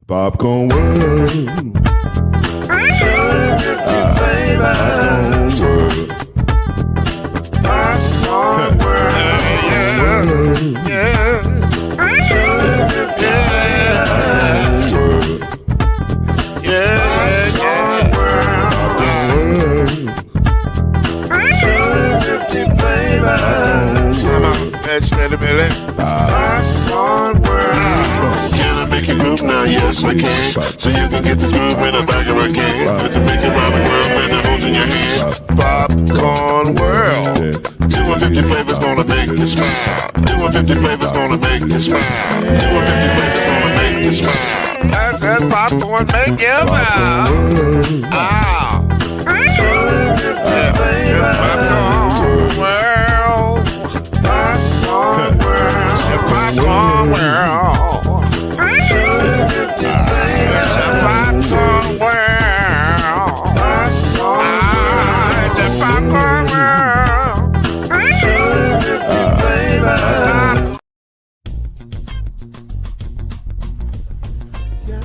Popcorn World. Popcorn World. Yeah. Can I make you move now? Yes, I can. So you can get this move in the back of a can. You can make it round the world when it holds in your hand. Popcorn World. 250 flavors gonna make you smile. 250 flavors gonna make you smile. 250 flavors gonna make you smile. I said popcorn make you smile. Ah. Popcorn World. Popcorn World. Popcorn World.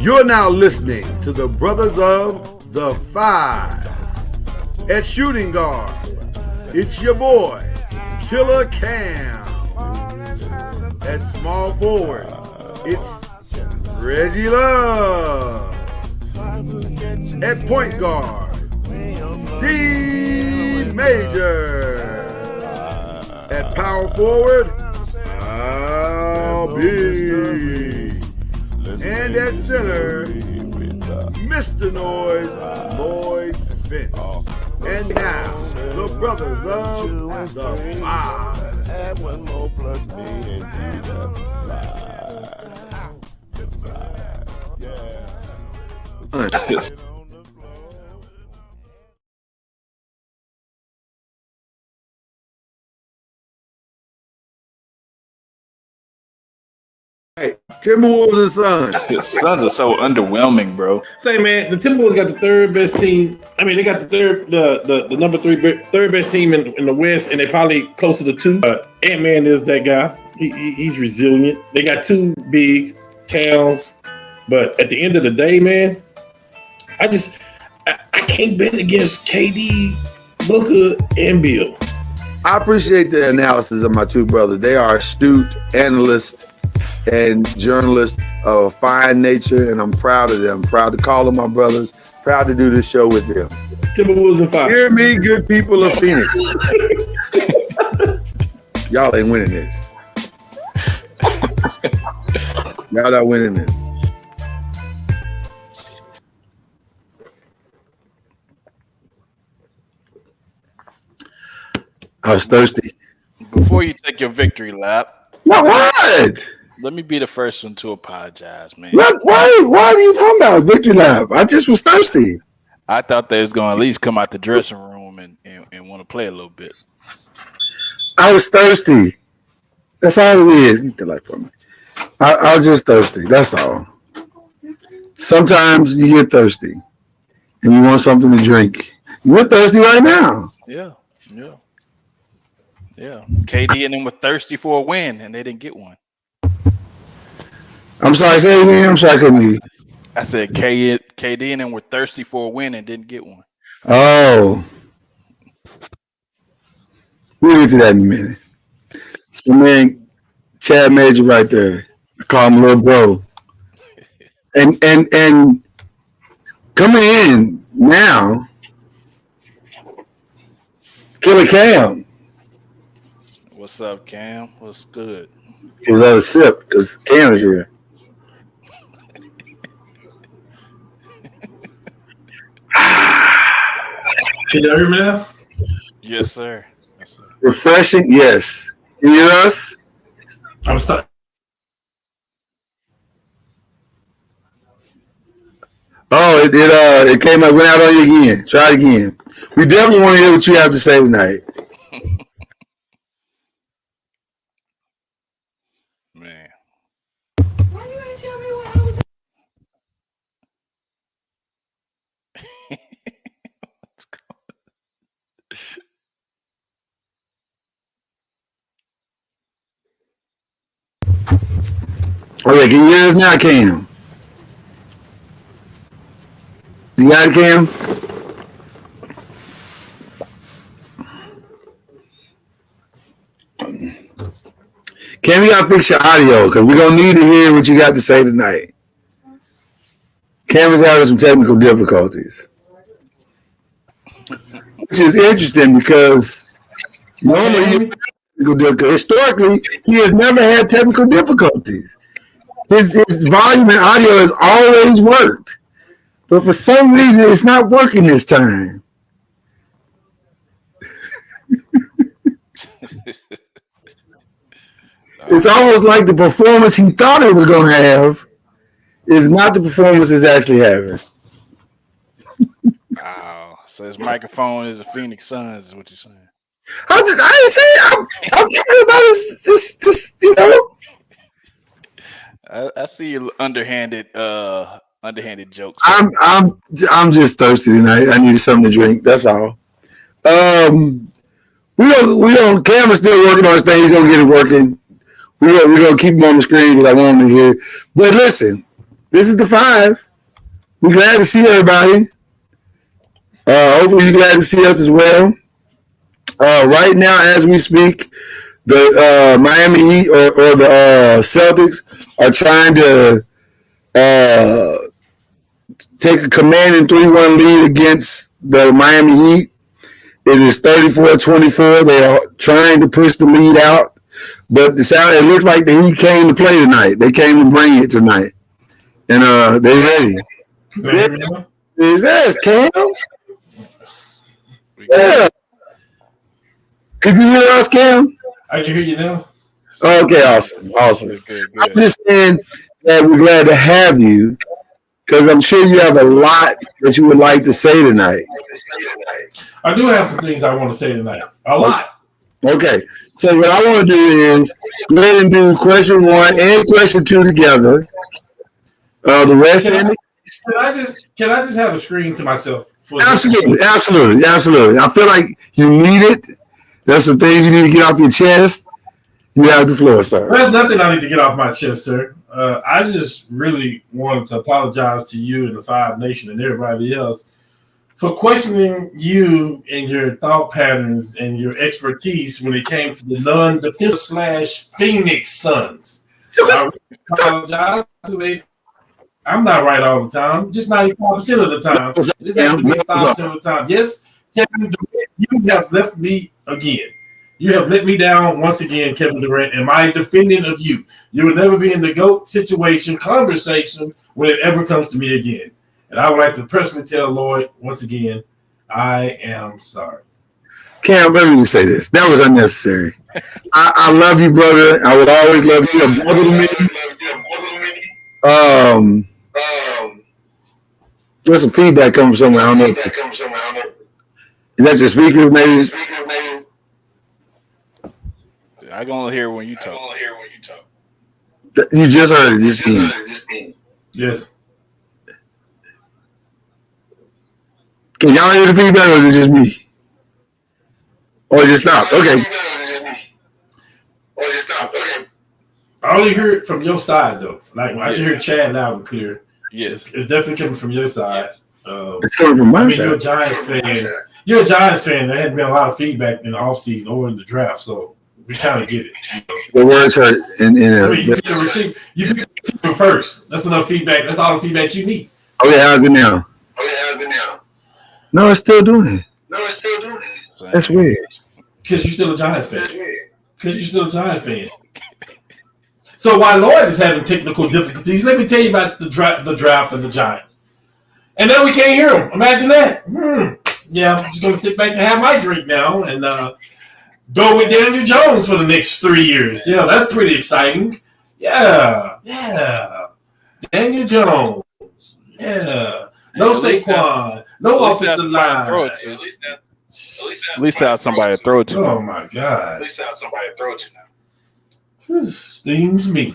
You're now listening to the Brothers of the Five. At shooting guard, it's your boy, Killer Cam. At small forward, it's Reggie Love. At point guard, C Major. At power forward, Al B. And at center, Mr. Noise, Lloyd Spence. And now, the Brothers of the Five. Add one more plus me and do the five. Yeah. Hey, Timberwolves and Suns. The Suns are so underwhelming, bro. Say, man, the Timberwolves got the third best team. I mean, they got the number third best team in the West, and they probably closer to two. Ant-Man is that guy. He's resilient. They got two bigs, Towns, but at the end of the day, man, I can't bet against KD, Booker, and Bill. I appreciate the analysis of my two brothers. They are astute analysts and journalists of fine nature, and I'm proud of them. Proud to call them my brothers. Proud to do this show with them. Timberwolves and Five. Hear me, good people of Phoenix. Y'all ain't winning this. Y'all not winning this. I was thirsty. Before you take your victory lap, What? let me be the first one to apologize, man. Why are you talking about victory lap? I just was thirsty. I thought they was going to at least come out the dressing room and want to play a little bit. I was thirsty. That's all it is. Get the light for me. I was just thirsty. That's all. Sometimes you get thirsty and you want something to drink. You're thirsty right now. Yeah. KD and them were thirsty for a win, and they didn't get one. I'm sorry, say it again. I'm sorry, I couldn't hear you. I said KD and them were thirsty for a win and didn't get one. Oh. We'll get to that in a minute. So, man, Chad Major right there. I call him little bro. And coming in now, Killer Cam. What's up, Cam? What's good? He'll let us sip because Cam is here. Can you hear me now? Yes, sir. Refreshing, yes. Can you hear us? I'm sorry. Oh, it came up, went out on you again. Try it again. We definitely want to hear what you have to say tonight. Man. Why you ain't tell me what I was? Let's go. Oh, yeah, can you hear us now, Cam? You got it, Cam? Cam, you gotta fix your audio because we're gonna need to hear what you got to say tonight. Cam is having some technical difficulties, which is interesting because normally historically he has never had technical difficulties. His volume and audio has always worked, but for some reason it's not working this time. It's almost like the performance he thought it was going to have is not the performance it's actually having. Wow. So his microphone is a Phoenix Suns, is what you're saying. I'm talking about this, you know. I see your underhanded jokes. I'm just thirsty tonight. I needed something to drink. That's all. We don't. Cameron's still working on his thing. He's gonna get it working. We're gonna keep him on the screen because I want him to hear. But listen, this is the 5. We're glad to see everybody. Hopefully, you're glad to see us as well. Right now, as we speak, the Miami Heat or the Celtics are trying to take a commanding 3-1 lead against the Miami Heat. It is 34-24. They are trying to push the lead out. But it looks like the Heat came to play tonight. They came to bring it tonight. And they're ready. Is that Cam? Yeah. Could you hear us, Cam? I can hear you now. Okay, awesome. Good. I'm just saying that we're glad to have you because I'm sure you have a lot that you would like to say tonight. I do have some things I want to say tonight. A lot. Okay, so what I want to do is go ahead and do question 1 and question 2 together. The rest Can I just have a screen to myself? Absolutely. I feel like you need it. There's some things you need to get off your chest. You have the floor, sir. There's nothing I need to get off my chest, sir. I just really wanted to apologize to you and the 5 Nation and everybody else for questioning you and your thought patterns and your expertise when it came to the non-defensive / Phoenix Suns. I apologize. I'm not right all the time, just 95% of the time. This happens to be 5% of the time. Yes, Kevin Durant, you have left me again. You have let me down once again, Kevin Durant, and my defending of you. You will never be in the GOAT situation, conversation, when it ever comes to me again. And I would like to personally tell Lloyd, once again, I am sorry. Cam, let me just say this. That was unnecessary. I love you, brother. I would always love you. You're a brother to me. There's some feedback coming from somewhere. I don't know. Is that your speaker, maybe? I can only hear when you talk. You just heard it. Just Yes. Can y'all hear the feedback, or is it just me? Or it just stopped? Okay. I only hear it from your side, though. Like, I can hear Chad loud and clear. Yes. It's definitely coming from your side. It's coming from my side. You're a Giants fan. You're a Giants fan. There hadn't been a lot of feedback in the offseason or in the draft, so we kind of get it. The words hurt. You picked the receiver first. That's enough feedback. That's all the feedback you need. Okay, how's it now? No, it's still doing it. That's weird. Because you're still a Giants fan. So while Lloyd is having technical difficulties, let me tell you about the draft of the Giants. And then we can't hear him. Imagine that. Yeah, I'm just going to sit back and have my drink now and go with Daniel Jones for the next 3 years. Yeah, that's pretty exciting. Yeah. Daniel Jones. Yeah. No Saquon. No offensive line. At least have somebody to throw it to. Oh, my God. Stings me.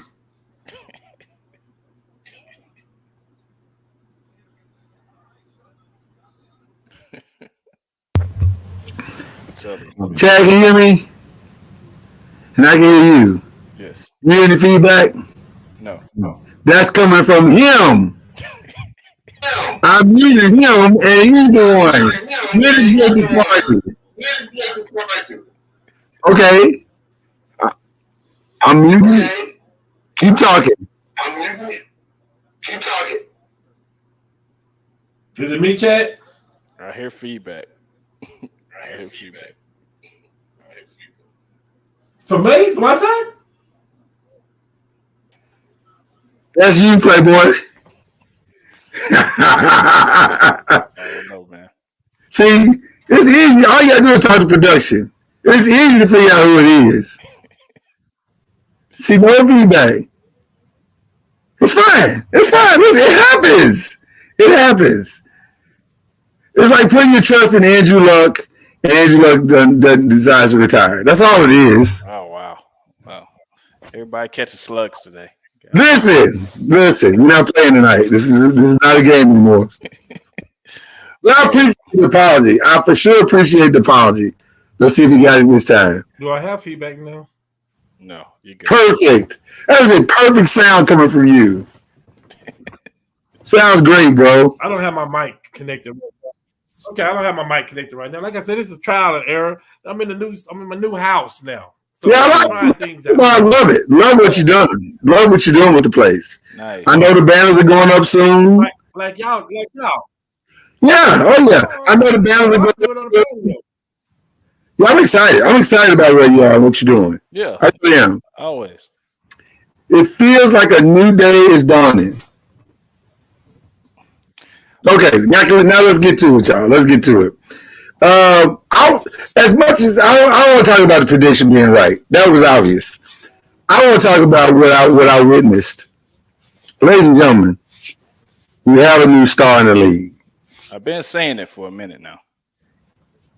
Chad, can you hear me? And I can hear you. Yes. You hear any feedback? No. That's coming from him. I muted him, and he's the one. Mitigate the party. Okay. I'm muted. Keep talking. Is it me, Chad? I hear feedback. I hear feedback. For me? For my side? That's you, Playboy. I don't know, man. See, it's easy. All you gotta do is talk to production. It's easy to figure out who it is. See, no feedback. It's fine. It's fine. Listen, it happens. It happens. It's like putting your trust in Andrew Luck, and Andrew Luck decides to retire. That's all it is. Oh wow. Everybody catching slugs today. Listen. We're not playing tonight. This is not a game anymore. I appreciate the apology. I for sure appreciate the apology. Let's see if you got it this time. Do I have feedback now? No, you're good. Perfect. That was a perfect sound coming from you. Sounds great, bro. I don't have my mic connected. Okay, I don't have my mic connected right now. Like I said, this is trial and error. I'm in my new house now. So Yeah, I'm trying things out. I love it. Love what you're doing. Love what you're doing with the place. Nice. I know the banners are going up soon. Like y'all. Yeah, oh yeah. I know the banners are going up soon. Yeah, I'm excited. I'm excited about where you are and what you're doing. Yeah, I really am. always. It feels like a new day is dawning. Okay, now let's get to it, y'all. Let's get to it. As much as I don't want to talk about the prediction being right, that was obvious. I want to talk about what I witnessed. Ladies and gentlemen, we have a new star in the league. I've been saying it for a minute now.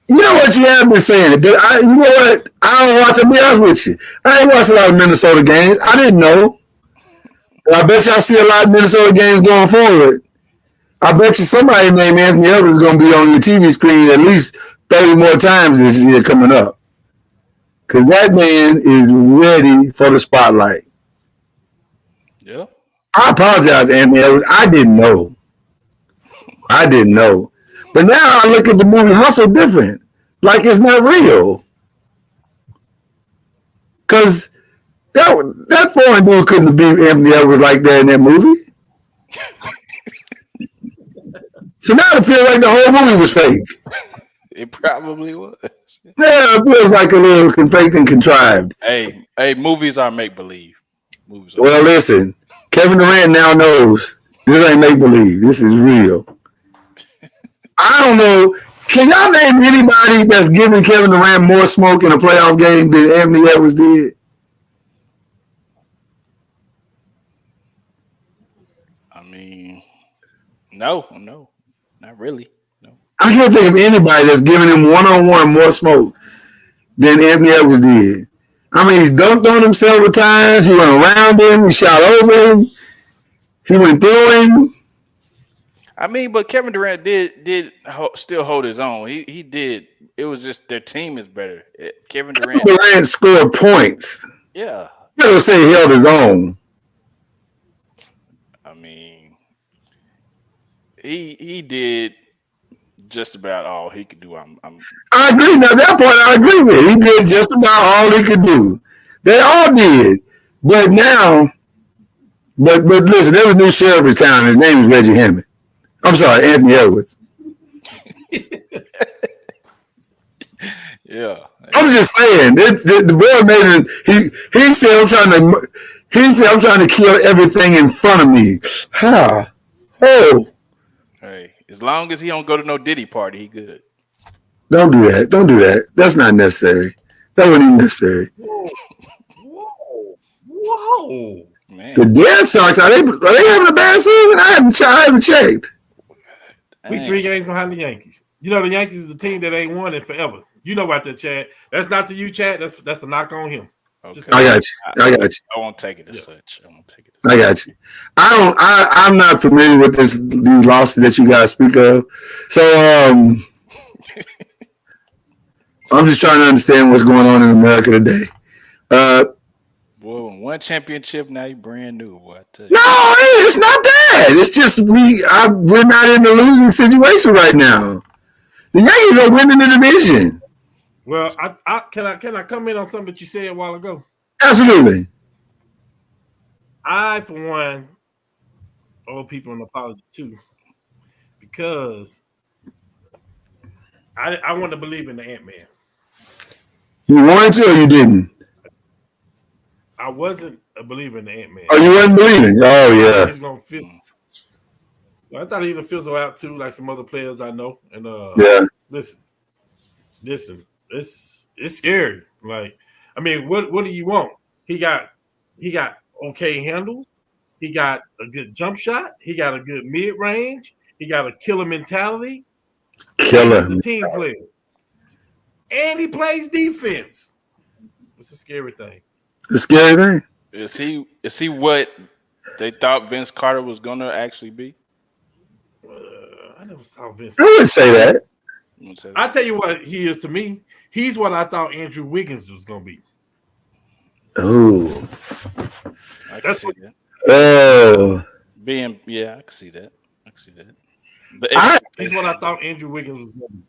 You know what? You have been saying it. You know what? I don't watch. I'll be honest with you. I ain't watched a lot of Minnesota games. I didn't know. But I bet y'all see a lot of Minnesota games going forward. I bet you somebody named Anthony Edwards is going to be on your TV screen at least 30 more times this year coming up. Because that man is ready for the spotlight. Yeah. I apologize, Anthony Edwards. I didn't know. But now I look at the movie Hustle different. Like it's not real. Because that foreign dude couldn't have beat Anthony Edwards like that in that movie. So now it feels like the whole movie was fake. It probably was. Yeah, it feels like a little faked and contrived. Hey, movies are make believe. Well, listen, Kevin Durant now knows this ain't make believe. This is real. I don't know. Can y'all name anybody that's giving Kevin Durant more smoke in a playoff game than Anthony Edwards did? I mean, no, not really. No. I can't think of anybody that's giving him one-on-one more smoke than Anthony Edwards did. I mean, he's dunked on him several times. He went around him. He shot over him. He went through him. I mean, but Kevin Durant did still hold his own. He did. It was just their team is better. Kevin Durant scored points. Yeah. You never say he held his own. I mean, he did just about all he could do. I agree. Now that point I agree with. He did just about all he could do. They all did. But now, but listen, there's a new sheriff in town. His name is Reggie Hammond. I'm sorry, Anthony Edwards. Yeah. I'm just saying. The boy made it. He said I'm trying to kill everything in front of me. Oh. Hey, as long as he don't go to no Diddy party, he good. Don't do that. That's not necessary. That wasn't even necessary. Whoa. Man. The Dead Sox, are they having a bad season? I haven't checked. We 3 games behind the Yankees. You know the Yankees is the team that ain't won it forever. You know about that, Chad. That's not to you, Chad. That's a knock on him. Okay. I got you. I won't take it as such. I got you. I'm not familiar with these losses that you guys speak of. So I'm just trying to understand what's going on in America today. Well, when championship. Now you brand new. Boy, I tell you. No, it's not that. It's just we're not in a losing situation right now. The Yankees are winning the division. Well, I can I comment on something that you said a while ago? Absolutely. I, for one, owe people an apology too, because I want to believe in the Ant-Man. You wanted to or you didn't? I wasn't a believer in the Ant-Man. Oh, you wasn't believing? Oh, yeah. He's gonna I thought he'd fizzle out too, like some other players I know. And Yeah. listen, it's scary. Like, I mean, what do you want? He got okay handles. He got a good jump shot. He got a good mid range. He got a killer mentality. Killer. He's a team player, and he plays defense. It's a scary thing. The scary thing. Is he what they thought Vince Carter was gonna actually be? I never saw Vince. I wouldn't say that. You wanna say that? I tell you what he is to me. He's what I thought Andrew Wiggins was going to be. Ooh. I can see that. Oh. I can see that. He's what I thought Andrew Wiggins was going to be.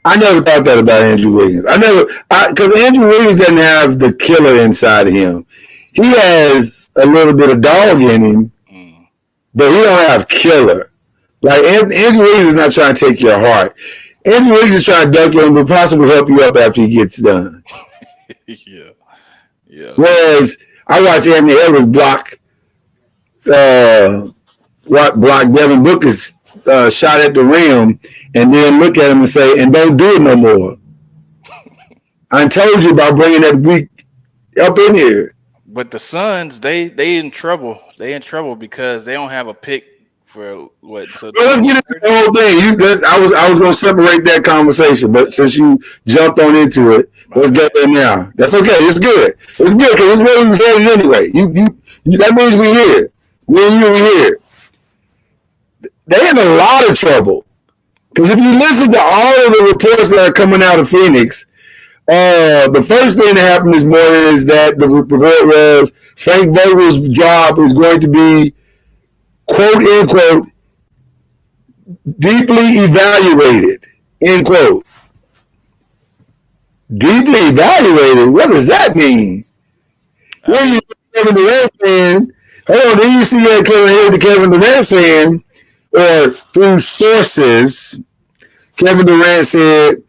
I never thought that about Andrew Wiggins. Because Andrew Wiggins doesn't have the killer inside of him. He has a little bit of dog in him, but he don't have killer. Like Andrew Wiggins is not trying to take your heart. Andrew Wiggins is trying to duck you but possibly help you up after he gets done. Yeah. Whereas I watched Anthony Edwards block Devin Booker's shot at the rim, and then look at him and say, "And don't do it no more." I told you about bringing that weak up in here. But the Suns, they in trouble. They in trouble because they don't have a pick for what? So Well, let's get into the whole thing. I was going to separate that conversation, but since you jumped on into it, let's get there now. That's okay. It's good. It's good because it's where we was headed anyway. You that means we here. Me and you we here. They in a lot of trouble because if you listen to all of the reports that are coming out of Phoenix, the first thing that happened this morning is that the report was Frank Vogel's job is going to be, quote unquote, deeply evaluated, end quote. Deeply evaluated? What does that mean? Then you Kevin Durant saying, then you see Kevin Durant saying, or through sources, Kevin Durant said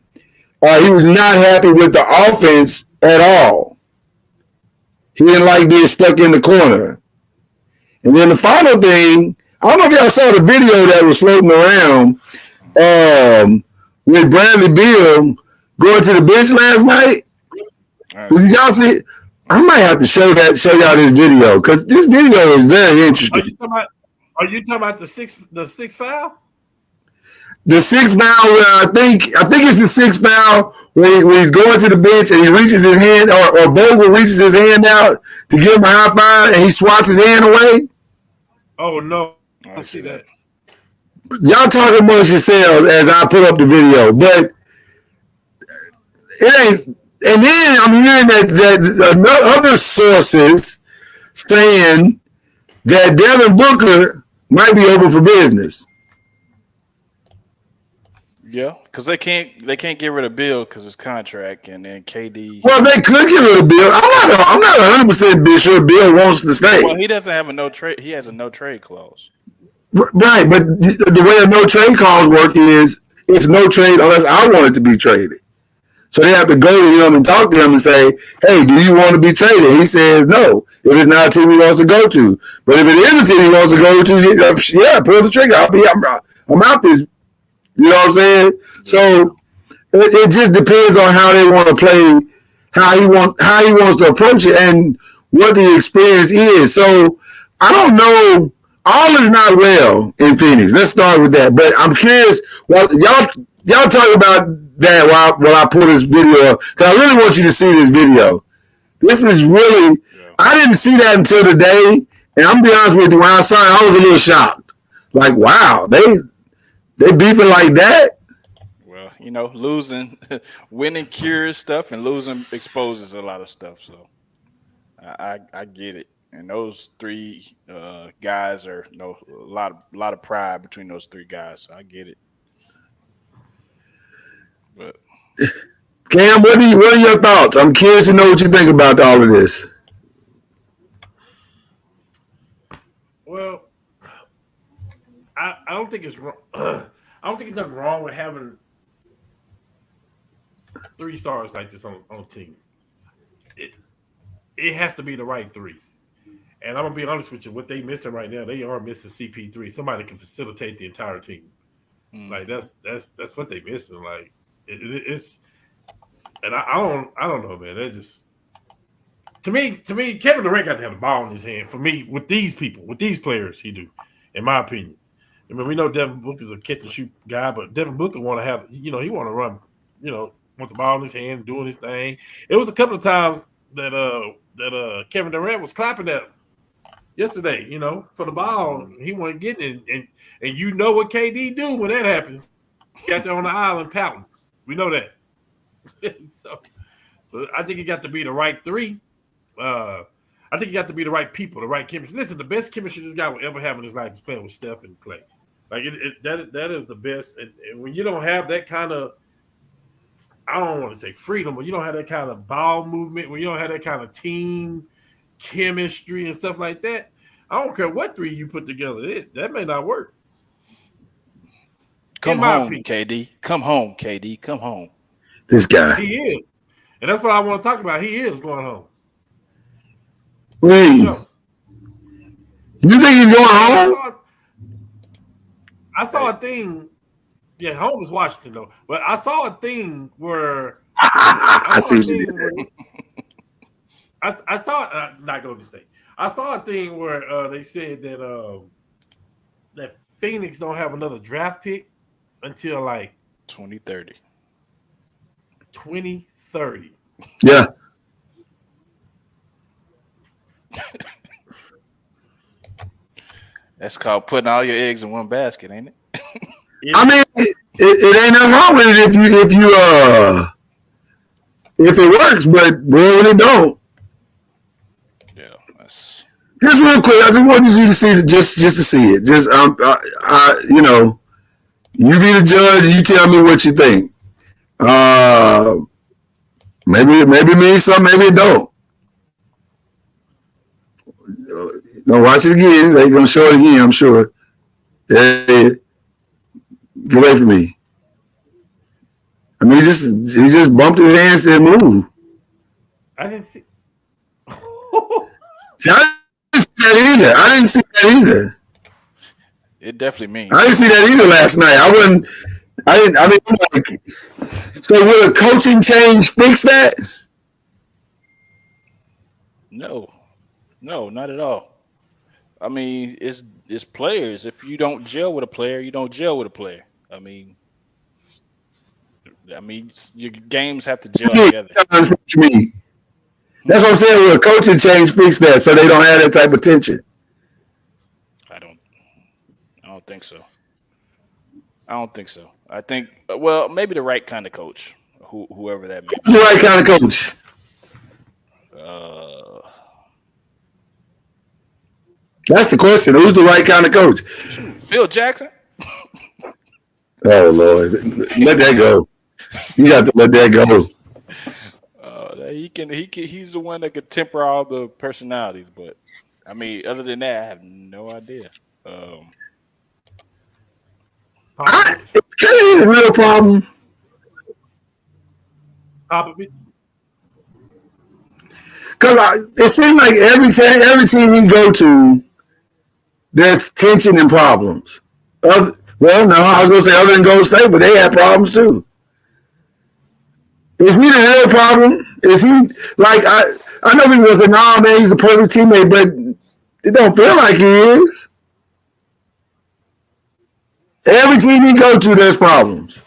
he was not happy with the offense at all. He didn't like being stuck in the corner. And then the final thing, I don't know if y'all saw the video that was floating around with Bradley Beal going to the bench last night. Did y'all see it? I might have to show y'all this video because this video is very interesting. Are you talking about the sixth foul? The sixth foul, I think it's the sixth foul when he's going to the bench and he reaches his hand, or Vogel reaches his hand out to give him a high five and he swats his hand away. Oh no, I see that. Y'all talk amongst yourselves as I pull up the video, but it ain't. And then I'm hearing that other sources saying that Devin Booker might be over for business. Yeah, because they can't get rid of Bill because his contract, and then KD. Well, they could get rid of Bill. I'm not 100% sure Bill wants to stay. Well, he doesn't have a no trade. He has a no trade clause. Right, but the way a no trade clause work is it's no trade unless I want it to be traded. So they have to go to him and talk to him and say, "Hey, do you want to be traded?" He says no. If it's not a team he wants to go to, but if it is a team he wants to go to, yeah, pull the trigger. I'm out this. You know what I'm saying? So it just depends on how they want to play, how he wants to approach it, and what the experience is. So I don't know. All is not well in Phoenix. Let's start with that. But I'm curious. Well, y'all talk about that while I pull this video up, because I really want you to see this video. This is really. I didn't see that until today, and I'm gonna be honest with you. When I saw it, I was a little shocked. Like, wow, they beefing like that. Well, winning cures stuff, and losing exposes a lot of stuff. So I get it. And those three guys are a lot of pride between those three guys. So I get it. But Cam, what are your thoughts? I'm curious to know what you think about all of this. Well, I don't think it's wrong. I don't think it's nothing wrong with having 3 stars like this on a team. It has to be the right 3. And I'm gonna be honest with you, what they missing right now, they are missing CP3. Somebody can facilitate the entire team. Like that's what they missing. Like it's, and I don't know, man. That just to me, Kevin Durant got to have the ball in his hand. For me, with these people, with these players, he do, in my opinion. I mean, we know Devin Booker's a catch and shoot guy, but Devin Booker want to have, he want to run, want the ball in his hand, doing his thing. It was a couple of times that Kevin Durant was clapping at him yesterday, for the ball. He wasn't getting it. And you know what KD do when that happens. He got there on the island pouting. We know that. so I think he got to be the right 3. I think he got to be the right people, the right chemistry. Listen, the best chemistry this guy will ever have in his life is playing with Steph and Clay. Like that is the best. And when you don't have that kind of, I don't want to say freedom, but you don't have that kind of ball movement, when you don't have that kind of team chemistry and stuff like that, I don't care what 3 you put together, that may not work. Come home, KD. Come home, KD. Come home. This guy. He is. And that's what I want to talk about. He is going home. Wait. You think he's going home? I saw a thing. Yeah, home is Washington though. But I saw a thing where I see what you did. I saw not going to state. I saw a thing where they said that Phoenix don't have another draft pick until like 2030. 2030. Yeah. That's called putting all your eggs in one basket, ain't it? I mean, it ain't nothing wrong with it if it works, but when it don't. Yeah, that's just real quick. I just wanted you to see it, just to see it. Just you be the judge. You tell me what you think. Maybe it means something. Maybe it don't. No, watch it again. They're gonna show it again. I'm sure. Hey, get away from me. I mean, he just bumped his hands and moved. I didn't see. See, I didn't see that either. it. Definitely means. I didn't see that either last night. I mean, like, so will a coaching change fix that? No, not at all. I mean, it's players. If you don't gel with a player, you don't gel with a player. I mean, your games have to gel together. That's what I'm saying. Will a coaching change fix that so they don't have that type of tension? I don't think so. I think, well, maybe the right kind of coach, whoever that may be. The right kind of coach. That's the question. Who's the right kind of coach? Phil Jackson. Oh Lord, let that go. You got to let that go. He's the one that could temper all the personalities. But I mean, other than that, I have no idea. It's kind of a real problem. Because it seems like every team he go to, there's tension and problems. I was going to say other than Golden State, but they had problems too. Is he the real problem? Is he like I know people say, "Nah, man, he's a perfect teammate," but it don't feel like he is. Every team he go to, there's problems.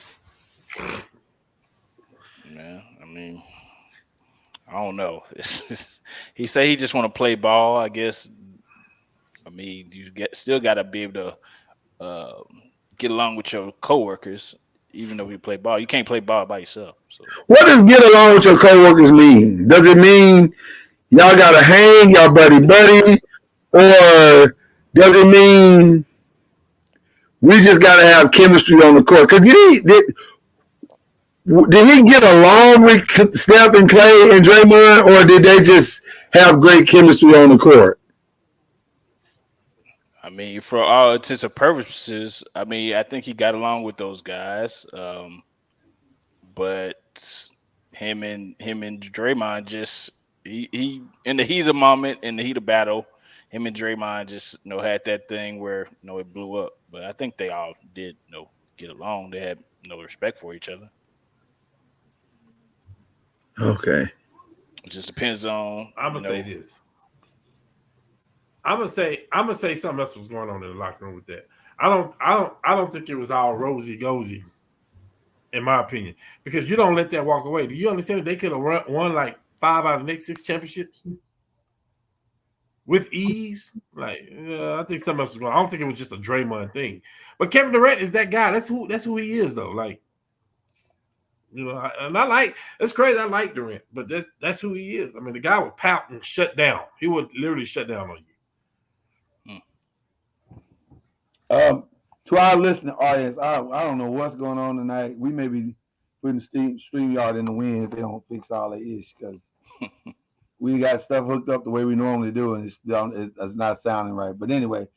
Yeah, I mean, I don't know. He say he just want to play ball. I guess. I mean, you still got to be able to get along with your coworkers, even though you play ball. You can't play ball by yourself. So. What does get along with your coworkers mean? Does it mean y'all gotta hang, y'all buddy, or does it mean we just gotta have chemistry on the court? Because did he get along with Steph and Clay and Draymond, or did they just have great chemistry on the court? I mean, for all intents and purposes, I mean, I think he got along with those guys. But him and Draymond just he in the heat of the moment, in the heat of battle, him and Draymond just had that thing where it blew up. But I think they all did get along. They had no respect for each other. Okay. It just depends on. I'm gonna say this. I'm gonna say something else was going on in the locker room with that. I don't think it was all rosy gozy, in my opinion, because you don't let that walk away. Do you understand that they could have won like 5 out of the next 6 championships with ease? Like, I think something else was going on. I don't think it was just a Draymond thing. But Kevin Durant is that guy. That's who he is, though. Like, and I like, it's crazy. I like Durant, but that's who he is. I mean, the guy would pout and shut down. He would literally shut down on you. To our listening audience, I don't know what's going on tonight. We may be putting StreamYard in the wind if they don't fix all the issues, because we got stuff hooked up the way we normally do, and it's not sounding right. But anyway,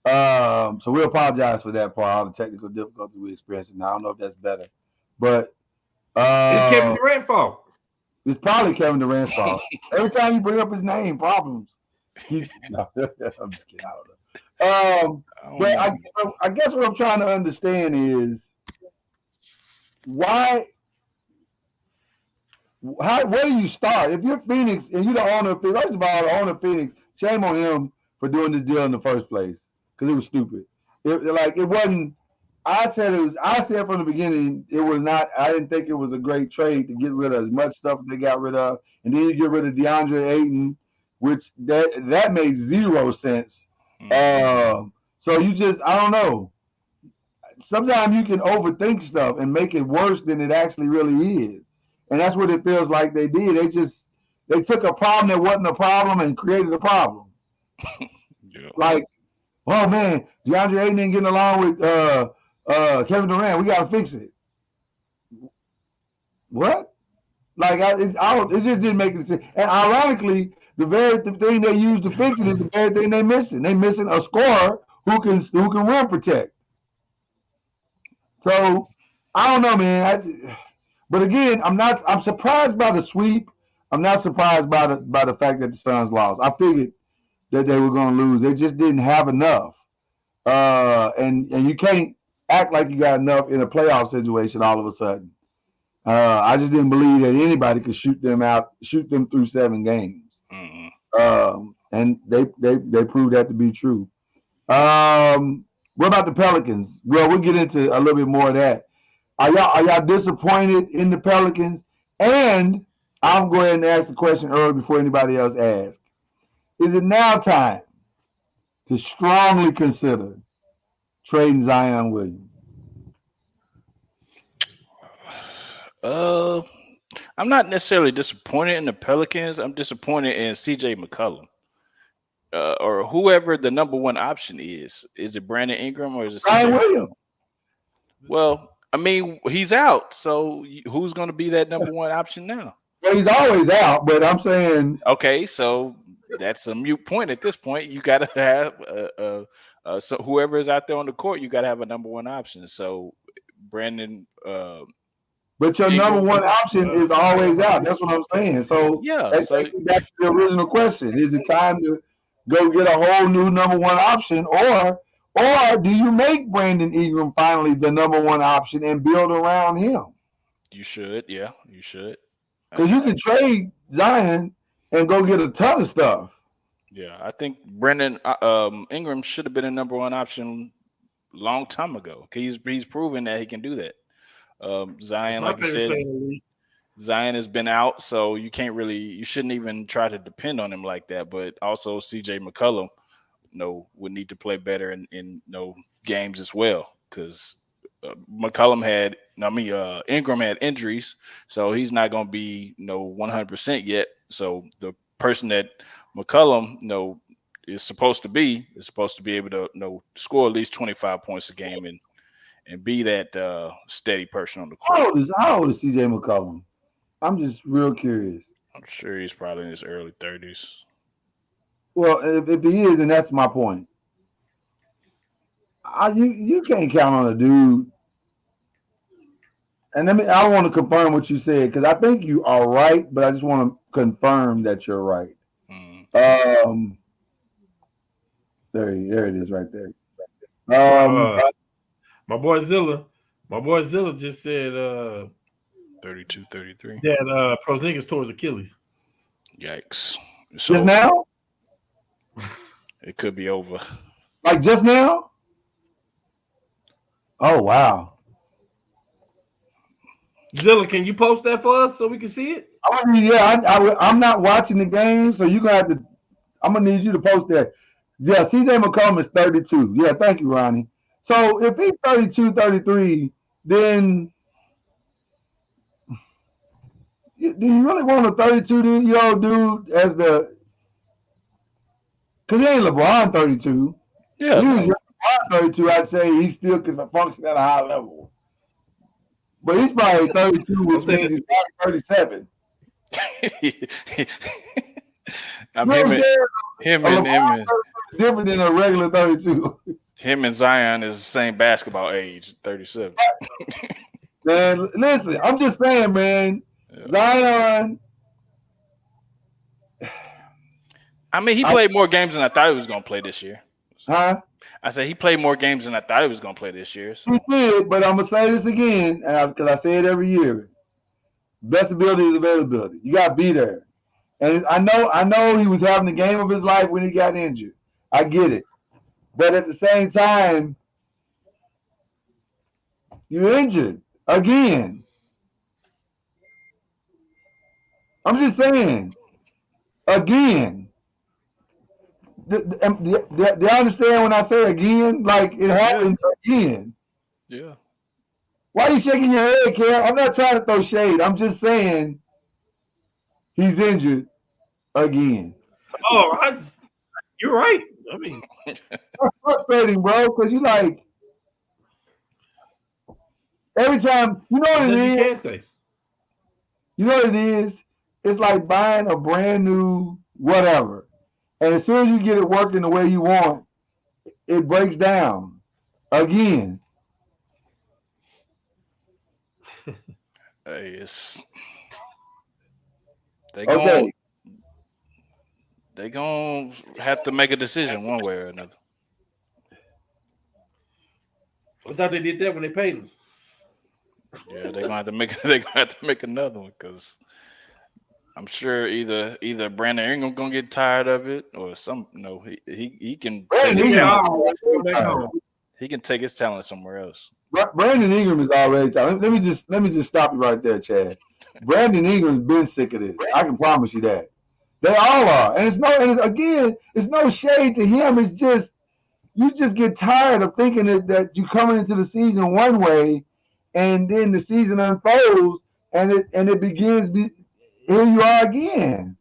so we apologize for that part, all the technical difficulty we experienced. And I don't know if that's better, but it's Kevin Durant's fault. It's probably Kevin Durant's fault. Every time you bring up his name, problems. No, I'm just kidding. I don't know. But I guess what I'm trying to understand is where do you start? If you're Phoenix and you're the owner of Phoenix, first of all, the owner of Phoenix, shame on him for doing this deal in the first place, because it was stupid. It wasn't. I said from the beginning it was not. I didn't think it was a great trade to get rid of as much stuff they got rid of, and then you get rid of DeAndre Ayton, which that made zero sense. So you just, I don't know. Sometimes you can overthink stuff and make it worse than it actually really is. And that's what it feels like they did. They took a problem that wasn't a problem and created a problem. Yeah. Like, oh man, DeAndre Ayton ain't getting along with Kevin Durant. We gotta fix it. What? Like, it just didn't make any sense. And ironically, the thing they used to fix it is the very thing they're missing. They're missing a scorer who can rim protect. So I don't know, man. But again, I'm surprised by the sweep. I'm not surprised by the fact that the Suns lost. I figured that they were going to lose. They just didn't have enough. And you can't act like you got enough in a playoff situation all of a sudden. I just didn't believe that anybody could shoot them through 7 games. Mm-hmm. And they proved that to be true. What about the Pelicans? Well, we'll get into a little bit more of that. Are y'all disappointed in the Pelicans? And I'm going to ask the question early before anybody else asks. Is it now time to strongly consider trading Zion Williams? I'm not necessarily disappointed in the Pelicans. I'm disappointed in CJ McCollum. Or whoever the number one option is. Is it Brandon Ingram or is it CJ Williams? Well, I mean, he's out. So who's going to be that number one option now? Well, he's always out, but I'm saying. Okay, so that's a moot point at this point. You got to have so whoever is out there on the court, you got to have a number one option. So Brandon. But your number one option is always out. That's what I'm saying. So yeah, that's the original question. Is it time to go get a whole new number one option, or do you make Brandon Ingram finally the number one option and build around him? You should, yeah, you should. Because you can trade Zion and go get a ton of stuff. Yeah, I think Brandon Ingram should have been a number one option long time ago. He's proven that he can do that. Zion, like you said, Zion has been out, so you shouldn't even try to depend on him like that. But also CJ McCollum, would need to play better in games as well, because Ingram had injuries, so he's not going to be 100% yet. So the person that McCollum, is supposed to be able to, score at least 25 points a game and be that steady person on the court. How old is CJ McCollum? I'm just real curious. I'm sure he's probably in his early 30s. Well, if he is, then that's my point. You can't count on a dude. And I want to confirm what you said because I think you are right, but I just want to confirm that you're right. There it is, right there. My boy Zilla just said 32-33. that Porzingis tore his Achilles. Yikes! So Just now? it could be over. Like just now? Oh wow! Zilla, can you post that for us so we can see it? I mean, yeah, I'm not watching the game, so you're gonna have to. I'm gonna need you to post that. Yeah, CJ McCollum is 32. Yeah, thank you, Ronnie. So if he's 32, 33, then do you really want a 32-year-old dude as the? Because he ain't LeBron 32. Yeah. If he was LeBron 32, I'd say he still can function at a high level. But he's probably 32, which means he's probably 37. I mean, him and different than a regular 32. Him and Zion is the same basketball age, 37. Man, listen, I'm just saying, man. Yeah. Zion. I mean, he played more games than I thought he was going to play this year. Huh? I said he played more games than I thought he was going to play this year. So. He did, but I'm going to say this again, because I say it every year. Best ability is availability. You got to be there. And I know he was having the game of his life when he got injured. I get it. But at the same time, you're injured again. I'm just saying, again. Do you understand when I say again? Like it happened again. Yeah. Why are you shaking your head, Cam? I'm not trying to throw shade. I'm just saying he's injured again. Oh, you're right. I mean, that's frustrating, bro, because you like every time. You know what it is? You can't say. You know what it is? It's like buying a brand new whatever. And as soon as you get it working the way you want, it breaks down again. Hey, they gonna have to make a decision one way or another. I thought they did that when they paid him. Yeah, they're gonna have to make another one because I'm sure either Brandon Ingram gonna get tired of it or he can he can take his talent somewhere else. Brandon Ingram is already tired. Let me just stop you right there, Chad. Brandon Ingram's been sick of this. I can promise you that. They all are. And it's no shade to him. It's just you just get tired of thinking that you coming into the season one way and then the season unfolds and it begins here you are again.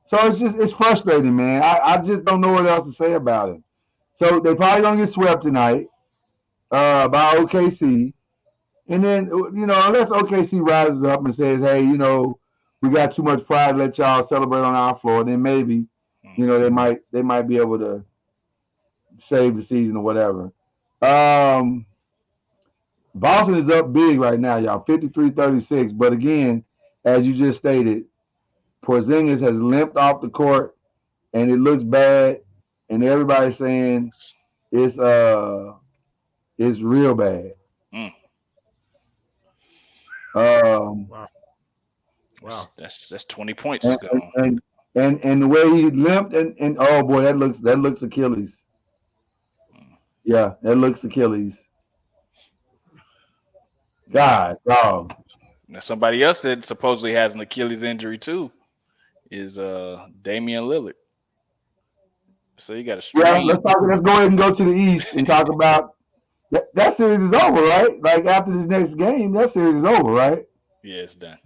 So it's frustrating, man. I just don't know what else to say about it. So they probably gonna get swept tonight by OKC. And then, unless OKC rises up and says, hey, we got too much pride to let y'all celebrate on our floor, then maybe, they might be able to save the season or whatever. Boston is up big right now, y'all, 53-36. But again, as you just stated, Porzingis has limped off the court, and it looks bad. And everybody's saying it's real bad. Wow. That's 20 points. And the way he limped and oh boy, that looks Achilles. Yeah, that looks Achilles. God, dog. Now somebody else that supposedly has an Achilles injury too is Damian Lillard. So you got to Yeah, let's go ahead and go to the East and talk about that series is over, right? Like after this next game, that series is over, right? Yeah, it's done.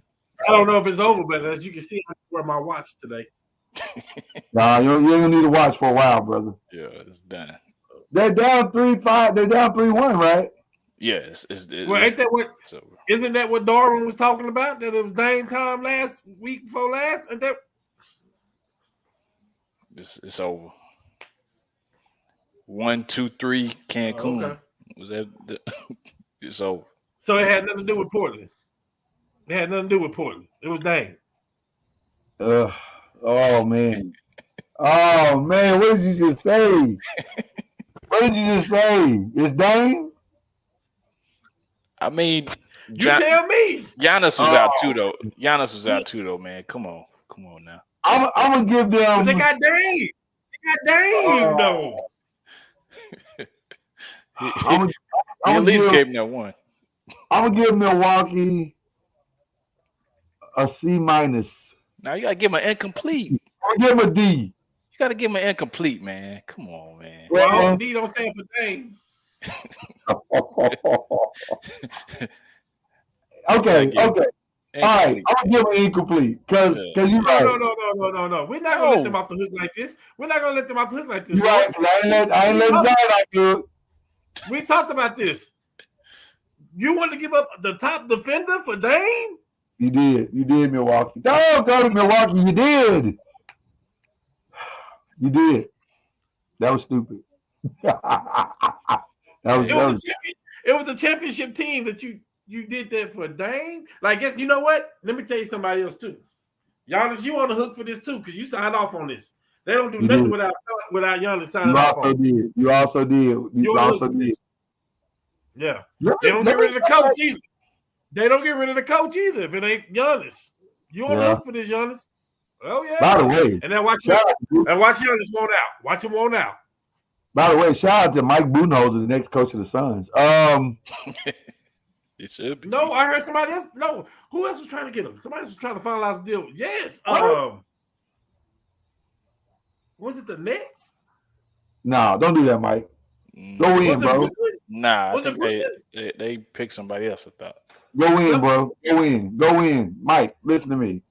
I don't know if it's over, but as you can see, I wear my watch today. Nah, you ain't gonna need to watch for a while, brother. Yeah, it's done. They're down 3-5. They're down 3-1, right? Yeah, Well, ain't that what? it's over. Isn't that what Darwin was talking about? That it was Dame time last week before last. And that It's over. 1, 2, 3, Cancun. okay. Was that? It's over. So it had nothing to do with Portland. It had nothing to do with Portland. It was Dame. Oh man. Oh man, what did you just say? What did you just say? It's Dame? I mean, You tell me. Giannis was out too, though. Giannis was out too, though, man. Come on now. I'm gonna give them. But they got Dame. They got Dame, though. I'm He at least give, gave him that one. I'm gonna give Milwaukee a C-. Now you gotta give him an incomplete. I'm gonna give him a D. You gotta give him an incomplete, man. Come on, man. Well, D don't stand for Dame. Okay. All right, Incomplete. I'm gonna give him incomplete because you right. No. We're not gonna let them off the hook like this. We're not gonna let them off the hook like this. You right. I ain't letting Zion do it. We talked about this. You want to give up the top defender for Dame? You did, Milwaukee. Don't go to Milwaukee. You did. That was stupid. It was a championship team that you did that for Dame. Like, guess you know what? Let me tell you somebody else too. Giannis, you on the hook for this too because you signed off on this. They don't do nothing without Giannis signing off on it. You also did. Yeah. They don't get rid of the coach either. They don't get rid of the coach either if it ain't Giannis. You on the hook for this, Giannis? Oh yeah. By the way, and then watch Giannis want out. Watch him want out. By the way, shout out to Mike Budenholzer, the next coach of the Suns. It should be. No, I heard somebody else. No, who else was trying to get him? Somebody was trying to finalize the deal. Yes. Was it the Nets? No, don't do that, Mike. Go in, bro. Nah, I think they picked somebody else, I thought. Go in, bro. Go in. Mike, listen to me.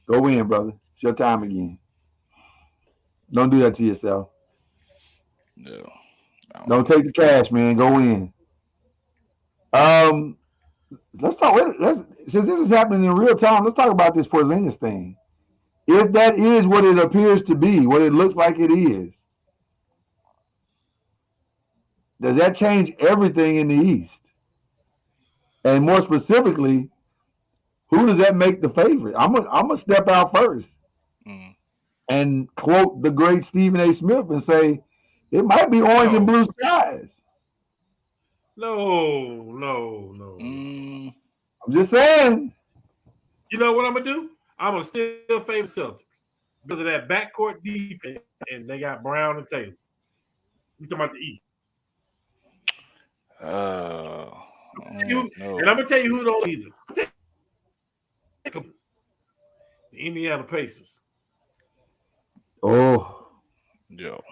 Go in, brother. It's your time again. Don't do that to yourself. No. Don't take the cash, man. Go in. Let's talk. Since this is happening in real time, let's talk about this Porzingis thing. If that is what it appears to be, what it looks like it is, does that change everything in the East? And more specifically, who does that make the favorite? I'm gonna step out first and quote the great Stephen A. Smith and say it might be orange and blue skies. No. I'm just saying. You know what I'm gonna do? I'm gonna still favor Celtics because of that backcourt defense, and they got Brown and Taylor. You talking about the East? No. And I'm gonna tell you who don't either. The Indiana Pacers. Oh, yo,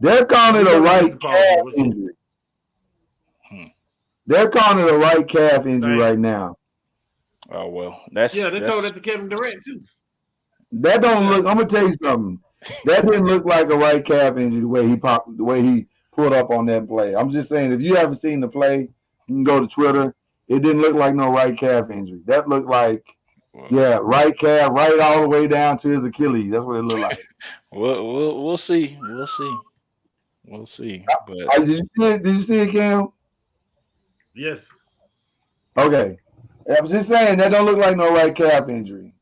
they're calling it a right calf injury. They're calling it a right calf injury right now. Oh well, they told that to Kevin Durant too. That don't look. I'm gonna tell you something. That didn't look like a right calf injury the way he pulled up on that play. I'm just saying, if you haven't seen the play, you can go to Twitter. It didn't look like no right calf injury. That looked like, right calf, right all the way down to his Achilles. That's what it looked like. We'll see. We'll see. But did you see it, Cam? Yes. Okay. I was just saying that don't look like no right calf injury.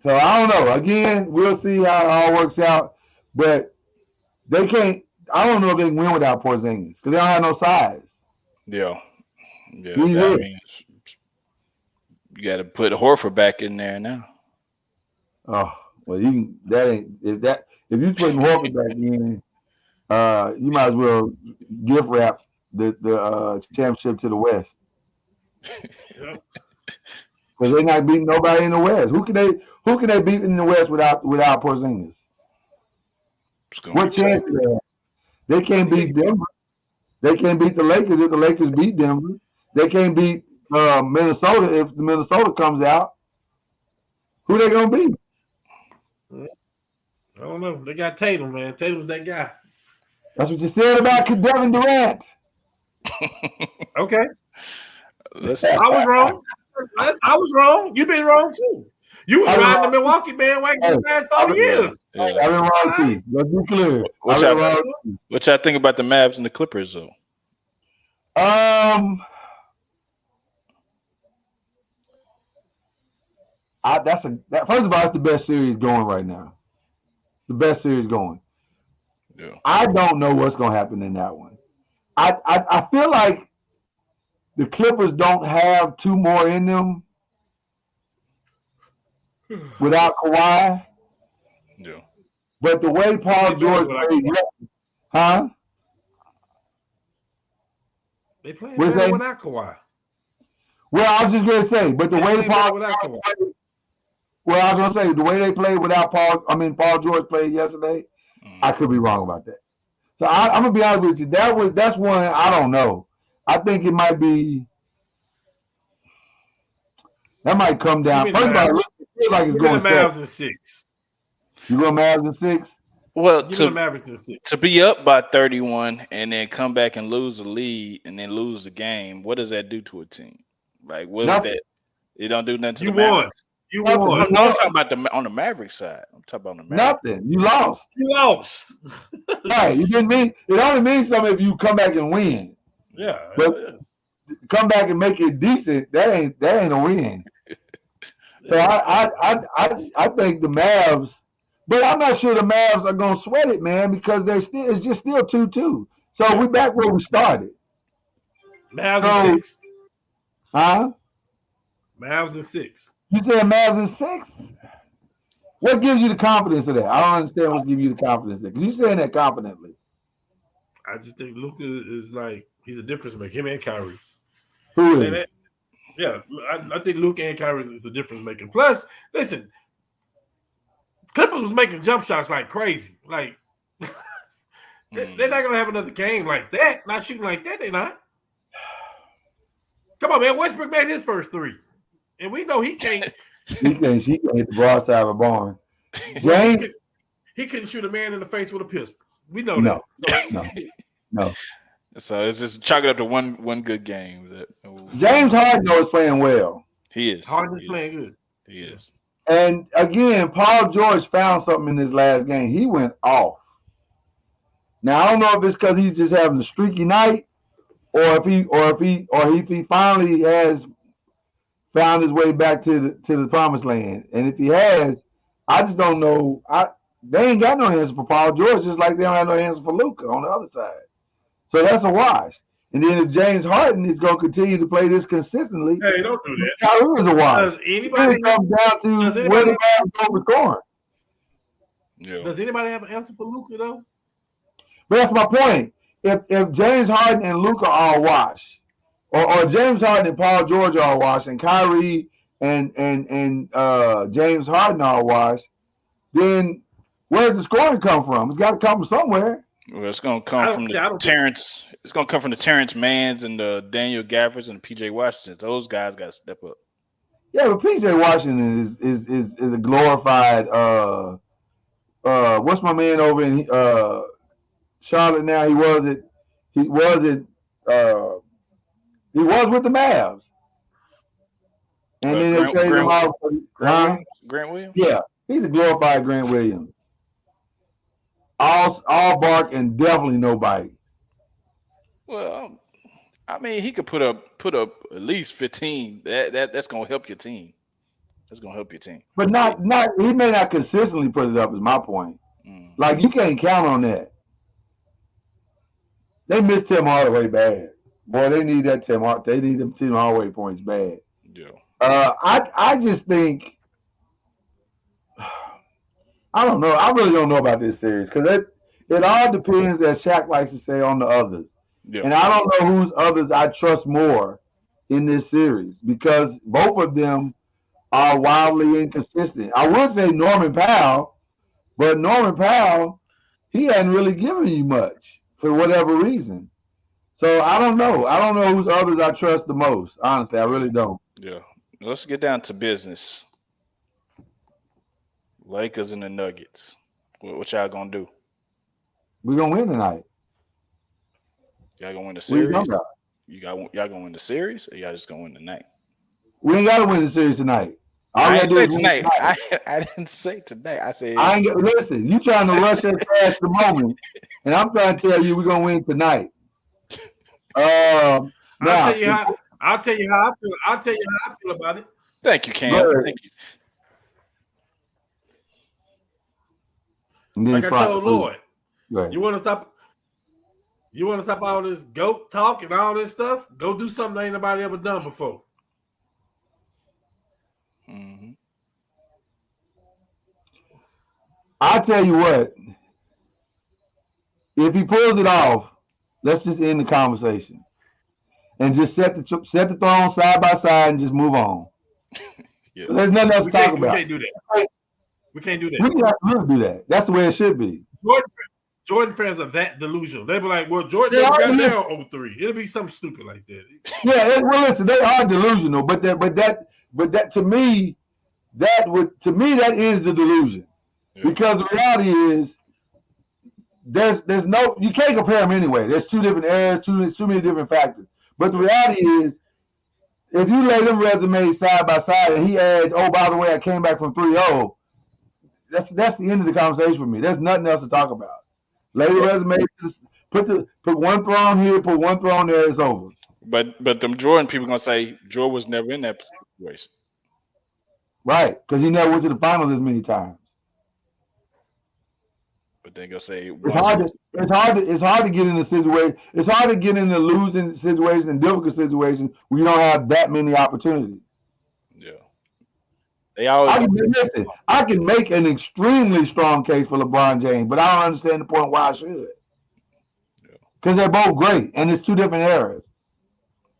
So I don't know. Again, we'll see how it all works out. But they can't. I don't know if they can win without Porzingis because they don't have no size. Yeah. That means you got to put Horford back in there now. Oh well, if you putting Horford back in, you might as well gift wrap the championship to the West. Because they're not beating nobody in the West. Who can they beat in the West without Porzingis? What chance do they have? They can't beat Denver. They can't beat the Lakers if the Lakers beat Denver. They can't beat Minnesota if the Minnesota comes out. Who they gonna be? I don't know. They got Tatum, man. Tatum's that guy. That's what you said about Kevin Durant. Okay. Listen, I was wrong. I was wrong. You've been wrong too. You was riding the Milwaukee bandwagon for the past 30 years. yeah. I've been wrong too. Let's be clear. What I've been y'all, wrong too. what y'all think about the Mavs and the Clippers though? First of all, it's the best series going right now. The best series going. Yeah. I don't know what's going to happen in that one. I feel like the Clippers don't have two more in them without Kawhi. Yeah. But the way Paul George played, huh? They playing What's better that? without Kawhi. Well, I was just going to say, but the They way playing Paul better without Kawhi. Well, I was going to say, the way they played without Paul George played yesterday, I could be wrong about that. So I'm going to be honest with you. That's one I don't know. I think it might be – that might come down. First of all, it feels like it's going the Mavs in 6. You going Mavs in 6? Well, Give me the Mavericks in 6. to be up by 31 and then come back and lose the lead and then lose the game, what does that do to a team? Like, what is that? It don't do nothing to You the won. Mavericks. You Nothing. won. No, I'm talking about on the Mavericks side. I'm talking about on the Mavericks. Nothing. You lost. You lost. Right. You didn't mean – it only means something if you come back and win. Yeah. But come back and make it decent, that ain't a win. So I think the Mavs – but I'm not sure the Mavs are gonna sweat it, man, because it's just still 2-2. So we back where we started. Mavs in 6. Huh? Mavs in 6. You said Mavs in 6? What gives you the confidence of that? I don't understand what gives you the confidence there. Because you're saying that confidently. I just think Luka is like he's a difference maker. Him and Kyrie. Who And is? I think Luka and Kyrie is a difference maker. Plus, listen, Clippers was making jump shots like crazy. Like they're not gonna have another game like that. Not shooting like that. They're not. Come on, man. Westbrook made his first 3, and we know he can't. She can hit the broadside of a barn. James? He couldn't shoot a man in the face with a pistol. We know No. that. No. So it's just chalk it up to one good game. James Harden is playing well. He is. Harden's He playing good. He is. And again, Paul George found something in this last game. He went off. Now I don't know if it's because he's just having a streaky night, or if he finally has found his way back to the promised land. And if he has, I just don't know. They ain't got no answer for Paul George, just like they don't have no answer for Luka on the other side. So that's a wash. And then if James Harden is going to continue to play this consistently, Hey, don't do that. Kyrie is a wash. Does anybody It comes down to where the guys go scoring. Yeah. Does anybody have an answer for Luka though? But that's my point. If James Harden and Luka are a wash, or James Harden and Paul George are a wash, and Kyrie and James Harden are a wash, then where's the scoring come from? It's got to come from somewhere. Well, it's gonna come from the Terrence. It's gonna come from the Terrence Manns and the Daniel Gaffors and the PJ Washingtons. Those guys got to step up. Yeah, but PJ Washington is a glorified. What's my man over in Charlotte now? He was with the Mavs, and then they traded him out. Grant Williams. Yeah, he's a glorified Grant Williams. All bark and definitely no bite. Well, I mean, he could put up at least 15. That's gonna help your team. That's gonna help your team. But not he may not consistently put it up. Is my point. Like you can't count on that. They missed Tim Hardaway bad. Boy, they need that Tim Hardaway. They need them Tim Hardaway points bad. Yeah. I just think. I don't know. I really don't know about this series because it all depends, as Shaq likes to say, on the others. Yeah. And I don't know whose others I trust more in this series because both of them are wildly inconsistent. I would say Norman Powell, but Norman Powell, he hadn't really given you much for whatever reason. So I don't know. I don't know whose others I trust the most. Honestly, I really don't. Yeah. Let's get down to business. Lakers and the Nuggets. What y'all gonna do? We're gonna win tonight. Y'all gonna win the What are you series? talking about? Y'all gonna win the series, or y'all just gonna win tonight? We ain't gotta win the series tonight. All I we didn't gotta say do is win tonight. I didn't say tonight. I said listen, you trying to rush us past the moment, and I'm trying to tell you we're gonna win tonight. Now, I'll tell you how I feel. I'll tell you how I feel about it. thank you, Cam. Go ahead. Thank you. and then Like I Friday, told Lloyd, go ahead. you want to stop. You want to stop all this goat talk and all this stuff? Go do something ain't nobody ever done before. Mm-hmm. I tell you what, if he pulls it off, let's just end the conversation and just set the throne side by side and just move on. Yeah. There's nothing else to talk We about. can't do that. We can't do We that. can absolutely do that. That's the way it should be. Jordan fans are that delusional. They be like, "Well, Jordan Yeah, never got I down 0-3." It'll be something stupid like that. Yeah, well, listen, they are delusional, but that to me that is the delusion, Yeah. because the reality is there's no, you can't compare them anyway. There's two different eras, too many different factors. But the reality is, if you lay them resumes side by side and he adds, oh, by the way, I came back from 3-0, that's the end of the conversation for me. There's nothing else to talk about. Lay the resume, put one throne here, put one throne there, it's over. But them Jordan people gonna say Jordan was never in that situation. Right, because he never went to the finals as many times. But they gonna say It's hard to get in a situation. It's hard to get in a losing situation and difficult situations where you don't have that many opportunities. Yeah. They always I can make an extremely strong case for LeBron James, but I don't understand the point why I should. Because they're both great, and it's two different eras.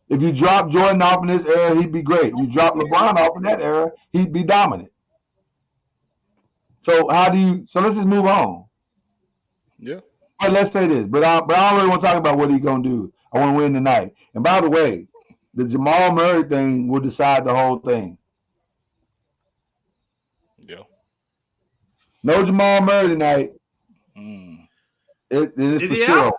If you drop Jordan off in this era, he'd be great. You drop LeBron off in that era, he'd be dominant. So let's just move on. Yeah. But let's say this, but I don't really want to talk about what he's gonna do. I want to win tonight. And by the way, the Jamal Murray thing will decide the whole thing. Yeah. No Jamal Murray tonight. It's Is for he sure. out?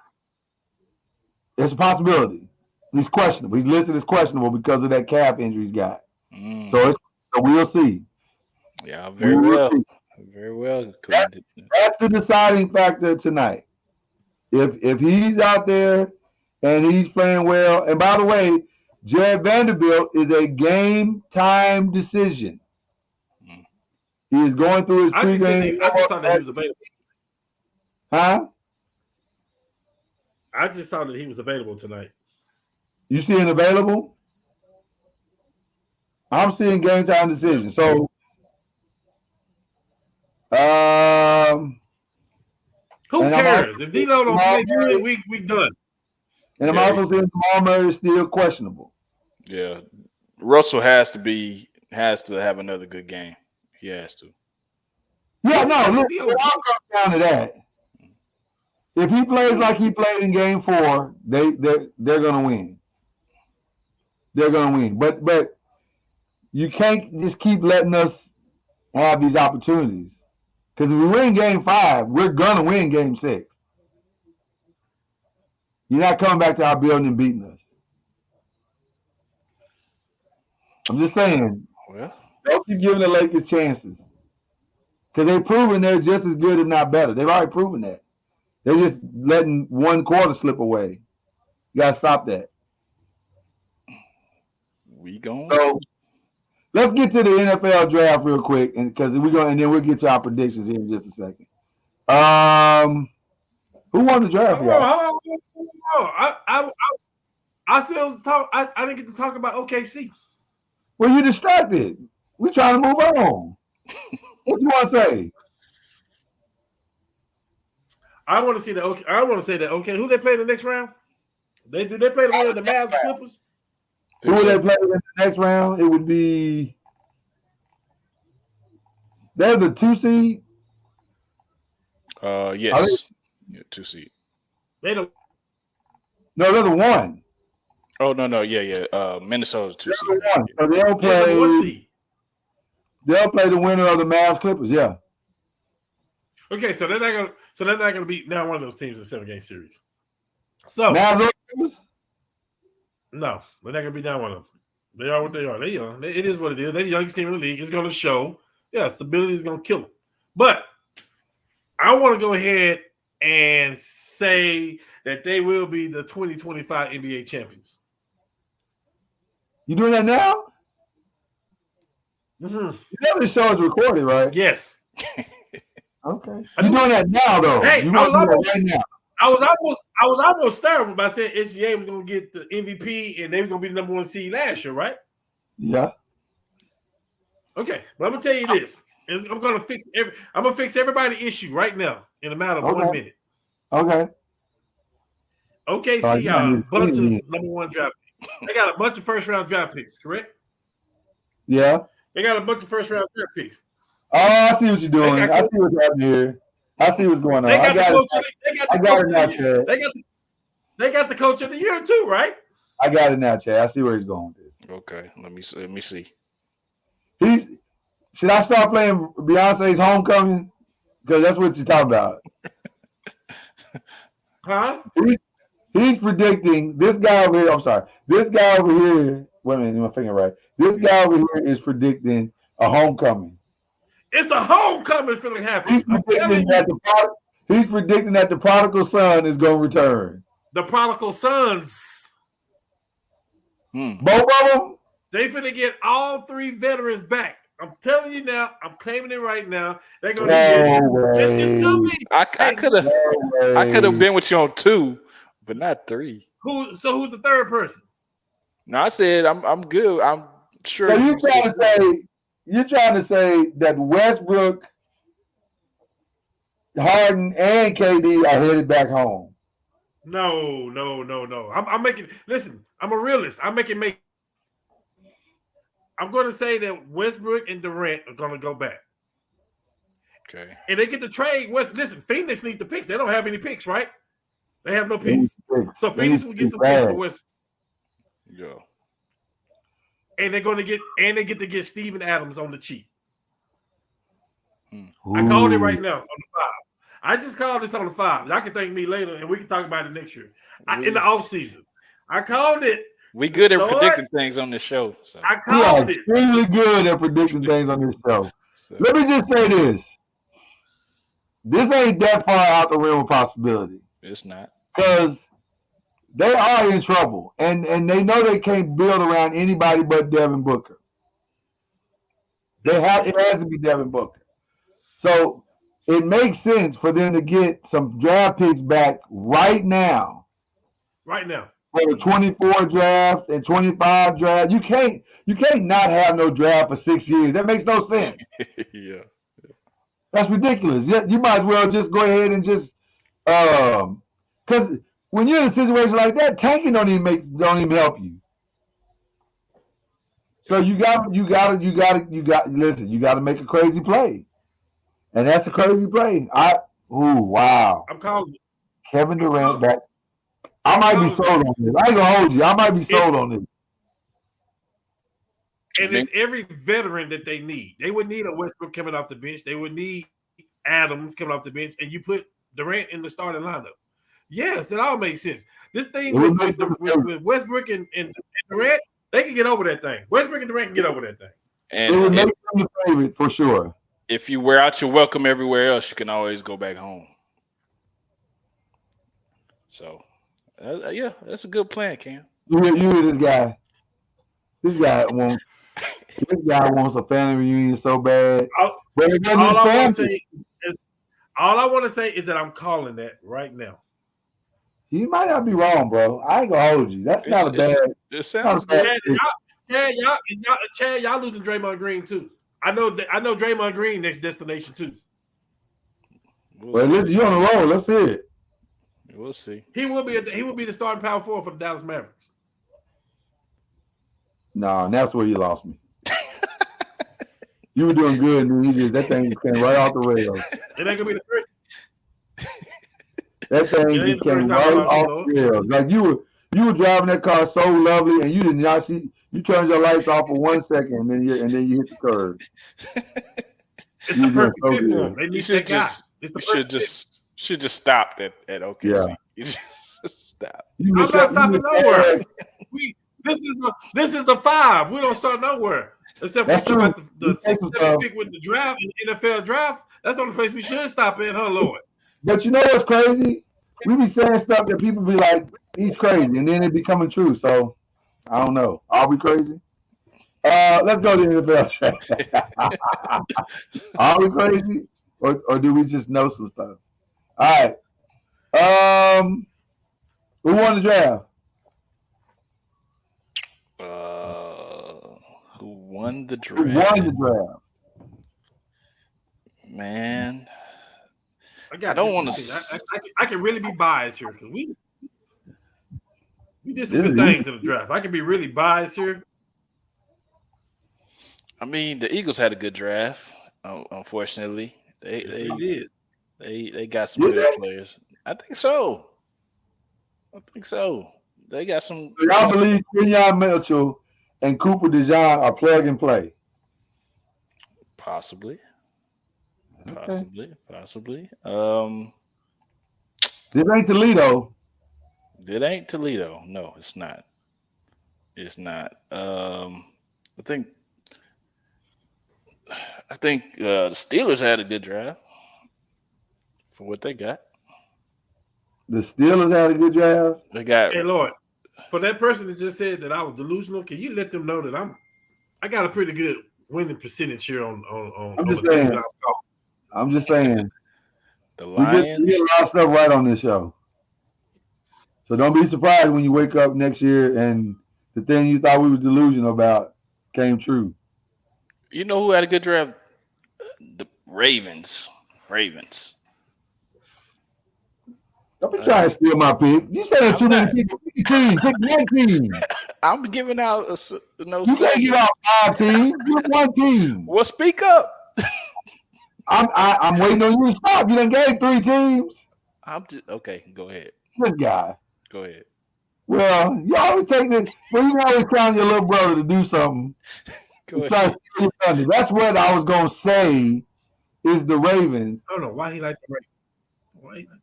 It's a possibility. He's questionable. He's listed as questionable because of that calf injury he's got. So we'll see. Yeah, very well. See. Very well. That's the deciding factor tonight. If he's out there and he's playing well, and by the way, Jared Vanderbilt is a game time decision. He is going through his pregame. I just saw that he was available. Huh? I just saw that he was available tonight. You seeing available? I'm seeing game time decision. So, who cares? If D'Lo don't play good, we done. And I'm also seeing Jamal Murray is still questionable. Yeah. Russell has to have another good game. He has to. Yeah, no, look, it all comes down to that. If he plays like he played in game 4, they're gonna win. They're gonna win. But you can't just keep letting us have these opportunities. Because if we win game 5, we're gonna win game 6. You're not coming back to our building and beating us. I'm just saying, don't keep giving the Lakers chances. Because they've proven they're just as good, if not better. They've already proven that. They're just letting one quarter slip away. You got to stop that. So let's get to the NFL draft real quick, and then we'll get to our predictions here in just a second. Who won the draft? I still talk. I didn't get to talk about OKC. Well, you're distracted. We're trying to move on. What you want to say? I want to say that. Okay, who they play in the next round? They play the winner of the Mavs Clippers. Who would they play in the next round? It would be. There's a 2 seed. Yes. 2 seed. They don't. No, they're the 1. Oh no, yeah. Minnesota's 2 seed. So they'll play. 1 seed. They'll play the winner of the Mavs Clippers. Yeah. Okay, so they're not gonna beat now one of those teams in a 7-game series. So Now look, no, they're not gonna be down one of them. They are what they are. They're young. It is what it is. They're the youngest team in the league. It's gonna show. Yeah, stability is gonna kill them. But I want to go ahead and say that they will be the 2025 NBA champions. you doing that now? Mm-hmm. You know this show is recorded, right? Yes. Okay. You're doing that now, though. Hey, you I want to do was that right now. I was almost starting by saying SGA was gonna get the MVP and they was gonna be the number 1 seed last year, right? Yeah. Okay, but I'm gonna tell you this. I'm gonna fix everybody's issue right now in a matter of 1 minute. Okay. OKC got a bunch of yeah. number 1 draft picks. They got a bunch of first-round draft picks, correct? Yeah. They got a bunch of first-round draft picks. Oh, I see what you're doing. They got I see what's happening here. I see what's going on. They got the coach. I got it now, Chad. They got the coach of the year too, right? I got it now, Chad. I see where he's going with this. Okay, let me see. Should I start playing Beyonce's Homecoming? Because that's what you're talking about. Huh? He's predicting this guy over here. I'm sorry. This guy over here. Wait a minute, my finger right. This guy over here is predicting a homecoming. It's a homecoming feeling happy. He's predicting that the prodigal son is going to return. The prodigal sons. Both of them? They finna get all 3 veterans back. I'm telling you now. I'm claiming it right now. They're gonna get. Listen to me. I could have been with you on 2, but not 3. Who's the third person? No, I said I'm good. I'm sure. So you're trying to say that Westbrook, Harden, and KD are headed back home. No. I'm making. Listen, I'm a realist. I'm going to say that Westbrook and Durant are going to go back. Okay. And they get to trade. Listen, Phoenix needs the picks. They don't have any picks, right? They have no picks. So Phoenix will get some picks for Westbrook. Yeah. And they get to get Steven Adams on the cheap. Ooh. I called it right now on the 5. I just called this on the 5. Y'all can thank me later, and we can talk about it next year in the offseason. I called it. We good at predicting things on this show. So. I called it. Extremely good at predicting things on this show. So. Let me just say this. This ain't that far out the realm of possibility. It's not. Because they are in trouble. And they know they can't build around anybody but Devin Booker. It has to be Devin Booker. So it makes sense for them to get some draft picks back right now. Right now. For the 24 draft and 25 draft. You can't not have no draft for 6 years. That makes no sense. Yeah. That's ridiculous. You might as well just go ahead and just because when you're in a situation like that, tanking don't even help you. So you got to make a crazy play. And that's a crazy play. Wow. I'm calling it. Kevin Durant back. I might be sold on this. I ain't gonna hold you. I might be sold on this. And it's every veteran that they need. They would need a Westbrook coming off the bench. They would need Adams coming off the bench. And you put Durant in the starting lineup. Yes, it all makes sense. This thing with Westbrook and Durant, they can get over that thing. Westbrook and Durant can get over that thing. It would make them the favorite for sure. If you wear out your welcome everywhere else, you can always go back home. So, yeah, that's a good plan, Cam. You hear this guy. This guy wants a family reunion so bad. All I want to say is that I'm calling that right now. You might not be wrong, bro. I ain't gonna hold you. That's not a bad. It sounds good. Chad, y'all losing Draymond Green too. I know Draymond Green next destination too. Well, listen, you on the roll. Let's hear it. We'll see. He will be the starting power forward for the Dallas Mavericks. Nah, that's where you lost me. You were doing good, and that thing came right off the rails. It ain't gonna be the first. That thing just came right off the rails. Like you were driving that car so lovely, and you did not see. You turned your lights off for 1 second, and then you hit the curb. It's the perfect fit for him. They need that guy. It's the You should just stopped at OKC. Yeah. You just stop. You I'm was- not you stopping was- nowhere. This is the 5. We don't start nowhere. Except for That's talking about true. the You take some 6th stuff. pick with the draft in the NFL draft. That's the only place we should stop at, huh, Lord? But you know what's crazy? We be saying stuff that people be like, he's crazy, and then it be coming true. So I don't know. Are we crazy? Let's go to the NFL. Are we crazy? Or do we just know some stuff? All right. Who won the draft? Who won the Who draft? won the draft? Man, I don't wanna I can really be biased here because we did some This good is things in the draft. I can be really biased here. I mean the Eagles had a good draft. Unfortunately, Yes, they did. they got some Did good they? players. I think so. They got some. So y'all believe Kenyon Mitchell and Cooper DeJean are plug and play? Possibly. Possibly. This ain't Toledo. It ain't Toledo. No, it's not. It's not. I think the Steelers had a good draft for what they got. The Steelers had a good draft. They got Hey, Lord, for that person that just said that I was delusional, can you let them know that I got a pretty good winning percentage here on I'm the just things saying. I've called. I'm just saying. the We get a Lions. lot of stuff right on this show. So don't be surprised when you wake up next year and the thing you thought we were delusional about came true. You know who had a good draft? The Ravens. Don't be trying to steal my pick. You said there too many people. Pick a team. Pick one team. I'm giving out no. You can't get off 5 teams. Pick one team. Well, speak up. I'm waiting on you to stop. You done gave 3 teams. I'm just okay. Go ahead. This guy. Go ahead. Well, you always take this. Well, you always trying your little brother to do something. Go Try ahead. to steal your thunder. That's what I was gonna say. Is the Ravens. I don't know why he like the Ravens.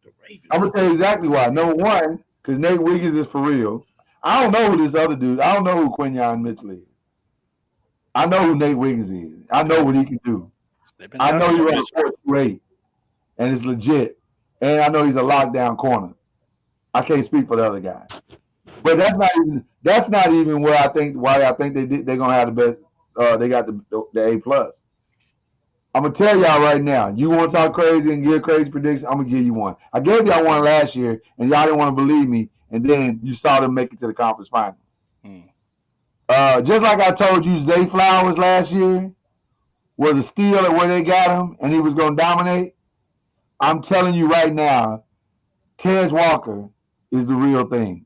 I'm gonna tell you exactly why. Number one, because Nate Wiggins is for real. I don't know who this other dude. I don't know who Quinyon Mitchell is. I know who Nate Wiggins is. I know what he can do. They've been I know talking he about runs this. 4.28, and it's legit. And I know he's a lockdown corner. I can't speak for the other guy, but that's not even where I think why I think they're gonna have the best. They got the A+. I'm gonna tell y'all right now. You want to talk crazy and give crazy predictions? I'm gonna give you one. I gave y'all one last year, and y'all didn't want to believe me. And then you saw them make it to the conference final. Just like I told you, Zay Flowers last year was a steal at where they got him, and he was gonna dominate. I'm telling you right now, Tez Walker is the real thing.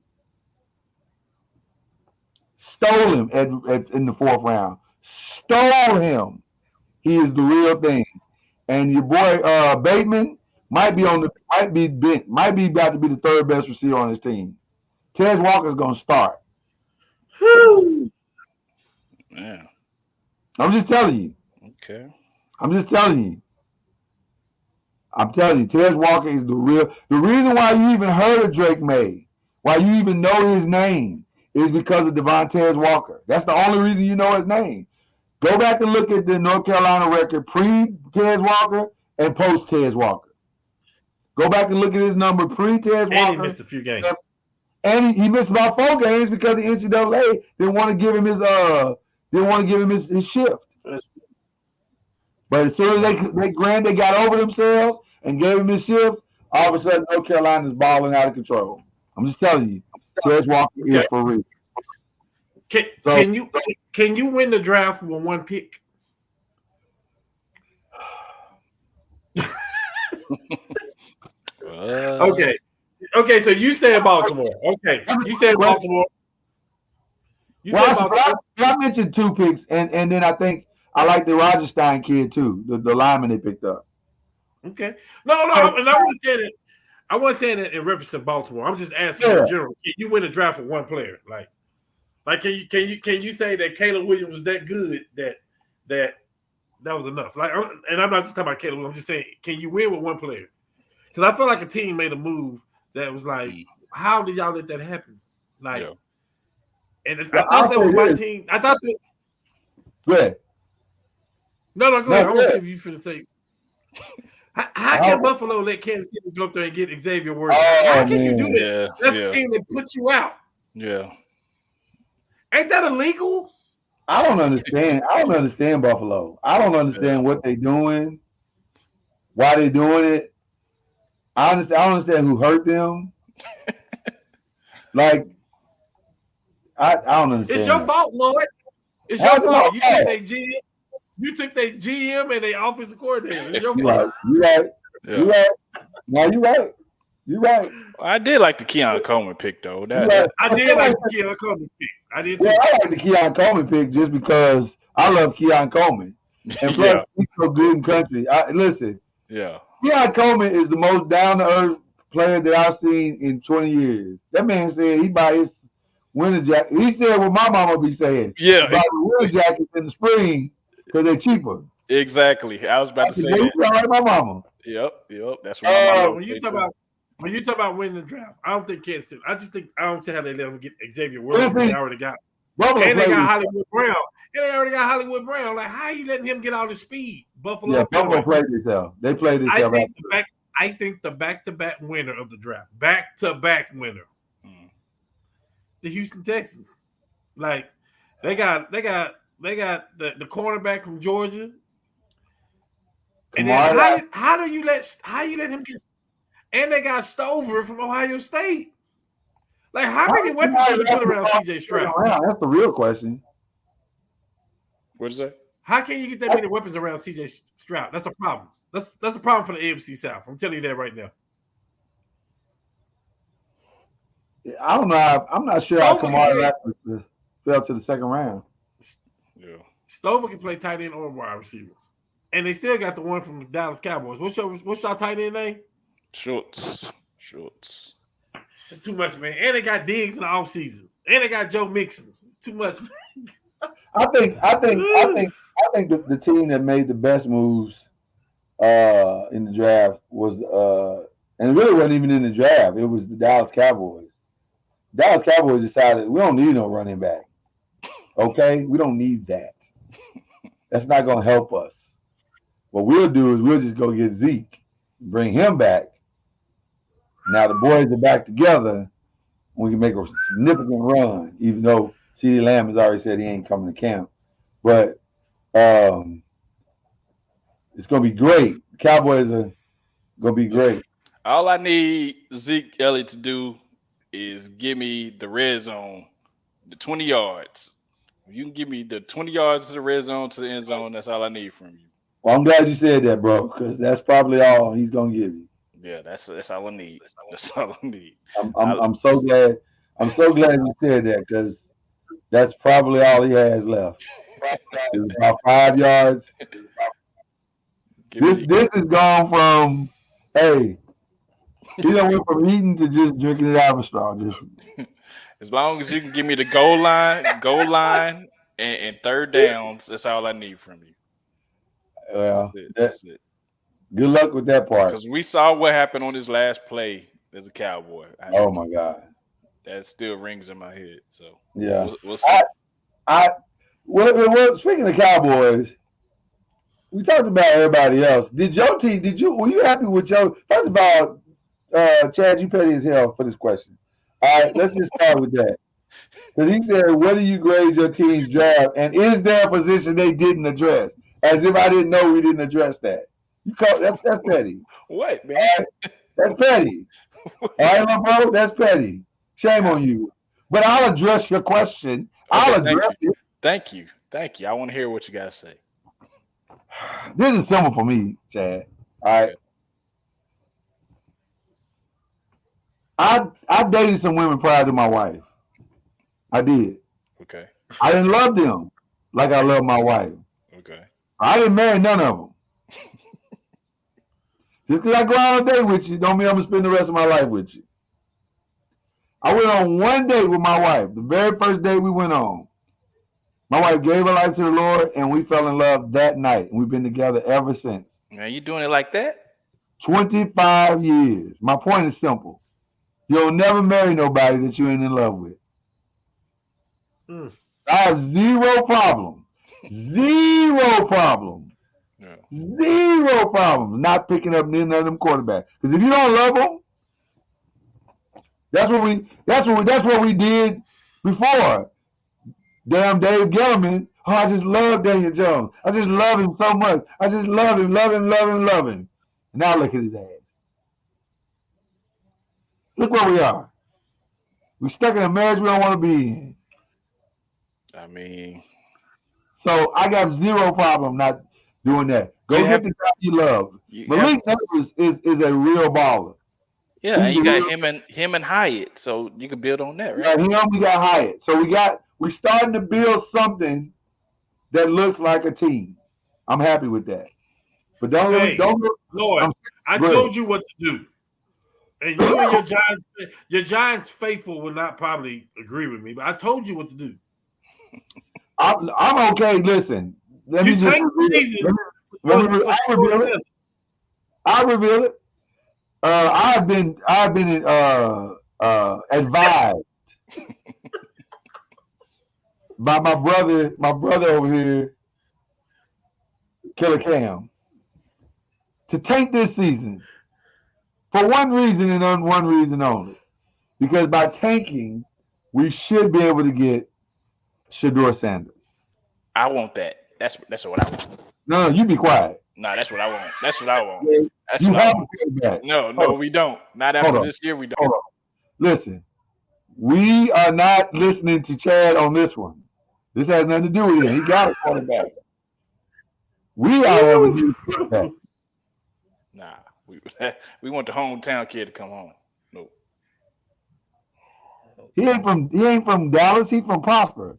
Stole him in the 4th round. Stole him. He is the real thing. And your boy Bateman might be about to be the 3rd best receiver on his team. Tez Walker's gonna start. Yeah. I'm just telling you. Okay. I'm telling you, Tez Walker is the reason why you even heard of Drake May, why you even know his name, is because of Devontae Walker. That's the only reason you know his name. Go back and look at the North Carolina record pre-Tez Walker and post-Tez Walker. Go back and look at his number pre-Tez Walker. And he missed a few games. And he missed about 4 games because the NCAA didn't want to give him his shift. But as soon as they got over themselves and gave him his shift, all of a sudden North Carolina's balling out of control. I'm just telling you, Tez Walker is for real. Can you win the draft with 1 pick? Okay. So you said Baltimore. Okay, you said Baltimore. I mentioned 2 picks, and then I think I like the Roger Stein kid too, the lineman they picked up. Okay. No, and I wasn't saying it in reference to Baltimore. I'm just asking in general. Can you win a draft with 1 player? Like can you say that Caleb Williams was that good that that was enough. Like, and I'm not just talking about Caleb. I'm just saying, can you win with one player? Because I feel like a team made a move that was like, how did y'all let that happen? Like, and I thought that was my team. I thought that. Go ahead. No, go ahead. I go want to see ahead. if you finna say. How can Buffalo let Kansas City go up there and get Xavier Worthy? Oh, How can you do man. that? That's the team that put you out. Yeah. Ain't that illegal? I don't understand. I don't understand Buffalo. I don't understand what they're doing, why they're doing it. I don't understand who hurt them. Like, I don't understand. It's your fault, Lloyd. It's your How's it my fault. fault? You took their GM and their offensive coordinator. It's your You fault. right. Yeah. You right. No, you right. You right. I did like the Keon Coleman pick though. You right. I did like the Keon Coleman pick. I did too. Well, I like the Keon Coleman pick just because I love Keon Coleman. And plus, he's so good in country. Listen, Yeah. Keon Coleman is the most down-to-earth player that I've seen in 20 years. That man said he buy his winter jacket. He said what my mama be saying. Yeah. Buy the winter jackets in the spring because they're cheaper. Exactly. I was about to say that. Like my mama. Yep. That's what my mama When you talk about winning the draft, I don't think Kansas City. I don't see how they let them get Xavier Worthy. They already got. And they got Hollywood Brown. And they already got Hollywood Brown. Like, how are you letting him get all the speed? Buffalo. Yeah, Buffalo played themselves. They played themselves. I think the back-to-back winner of the draft, back-to-back winner, the Houston Texans. Like, they got the cornerback from Georgia. And then how you let him get? And they got Stover from Ohio State. Like, how many weapons can you put around C.J. Stroud? That's the real question. What is that? How can you get that many weapons around C.J. Stroud? That's a problem. That's a problem for the AFC South. I'm telling you that right now. I don't know. I'm not sure how Kamara Rackford fell to the second round. Yeah. Stover can play tight end or wide receiver. And they still got the one from the Dallas Cowboys. What's your tight end name? Schultz. It's too much, man. And they got Diggs in the offseason. And they got Joe Mixon. It's too much, man. I think the team that made the best moves in the draft was and it really wasn't even in the draft. It was the Dallas Cowboys. Dallas Cowboys decided we don't need no running back. Okay? We don't need that. That's not going to help us. What we'll do is we'll just go get Zeke, bring him back. Now the boys are back together. We can make a significant run, even though CeeDee Lamb has already said he ain't coming to camp. But it's going to be great. The Cowboys are going to be great. All I need Zeke Elliott to do is give me the red zone, the 20 yards. If you can give me the 20 yards to the red zone, to the end zone, that's all I need from you. Well, I'm glad you said that, bro, because that's probably all he's going to give you. Yeah, that's all I need. That's all I need. I'm so glad. I'm so glad you said that because that's probably all he has left. It's about 5 yards. This has gone from he done went from eating to just drinking it out of a straw. Just as long as you can give me the goal line, and third downs, that's all I need from you. Well, That's it. Good luck with that part. Because we saw what happened on his last play as a Cowboy. Oh my God, that still rings in my head. So yeah, we'll see. Well, speaking of Cowboys, we talked about everybody else. Were you happy with your? First of all, Chad, you petty as hell for this question. All right, let's just start with that. Because he said, "What do you grade your team's draft? And is there a position they didn't address?" As if I didn't know we didn't address that. That's petty. What, man? Right? That's petty. All right, my bro, that's petty. Shame on you. But I'll address your question. I'll address it. Thank you. I want to hear what you guys say. This is simple for me, Chad. All right. I dated some women prior to my wife. I did. Okay. I didn't love them like I love my wife. Okay. I didn't marry none of them. Just because I go on a date with you, don't mean I'm going to spend the rest of my life with you. I went on one date with my wife, the very first day we went on. My wife gave her life to the Lord, and we fell in love that night. And we've been together ever since. Man, you doing it like that? 25 years. My point is simple. You'll never marry nobody that you ain't in love with. Mm. I have zero problem. Zero problem. Yeah. Zero problem not picking up none of them quarterbacks. Because if you don't love them, that's what we did before. Damn Dave Gettleman. Oh, I just love Daniel Jones. I just love him so much. I just love him. Now look at his ass. Look where we are. We're stuck in a marriage we don't want to be in. I mean, So I got zero problem not doing that. Go You get have- the guy you love. you Malik have- Neighbors is a real baller. yeah, and He's you a got real- him and Hyatt, so you can build on that, We right? got him, we got Hyatt. So we're starting to build something that looks like a team. I'm happy with that. But don't Hey. don't Lord, I Go ahead. told you what to do. And you and your Giants faithful will not probably agree with me, but I told you what to do. I'm okay. Listen, let You me just tank the season let me- for I reveal Shador it. Sanders. I reveal it. I've been advised by my brother over here, Killer Cam, to tank this season for one reason and on one reason only. Because by tanking, we should be able to get Shador Sanders. I want that. That's what I want. No, you be quiet. Nah, that's what I want. That's what I want. That's You what I have want. a quarterback. No, we don't. Not Hold after on. this year, we don't. Hold on. Listen, we are not listening to Chad on this one. This has nothing to do with him. He got a quarterback. We are have a new quarterback. Nah, we want the hometown kid to come home. No, He ain't from Dallas. He from Prosper.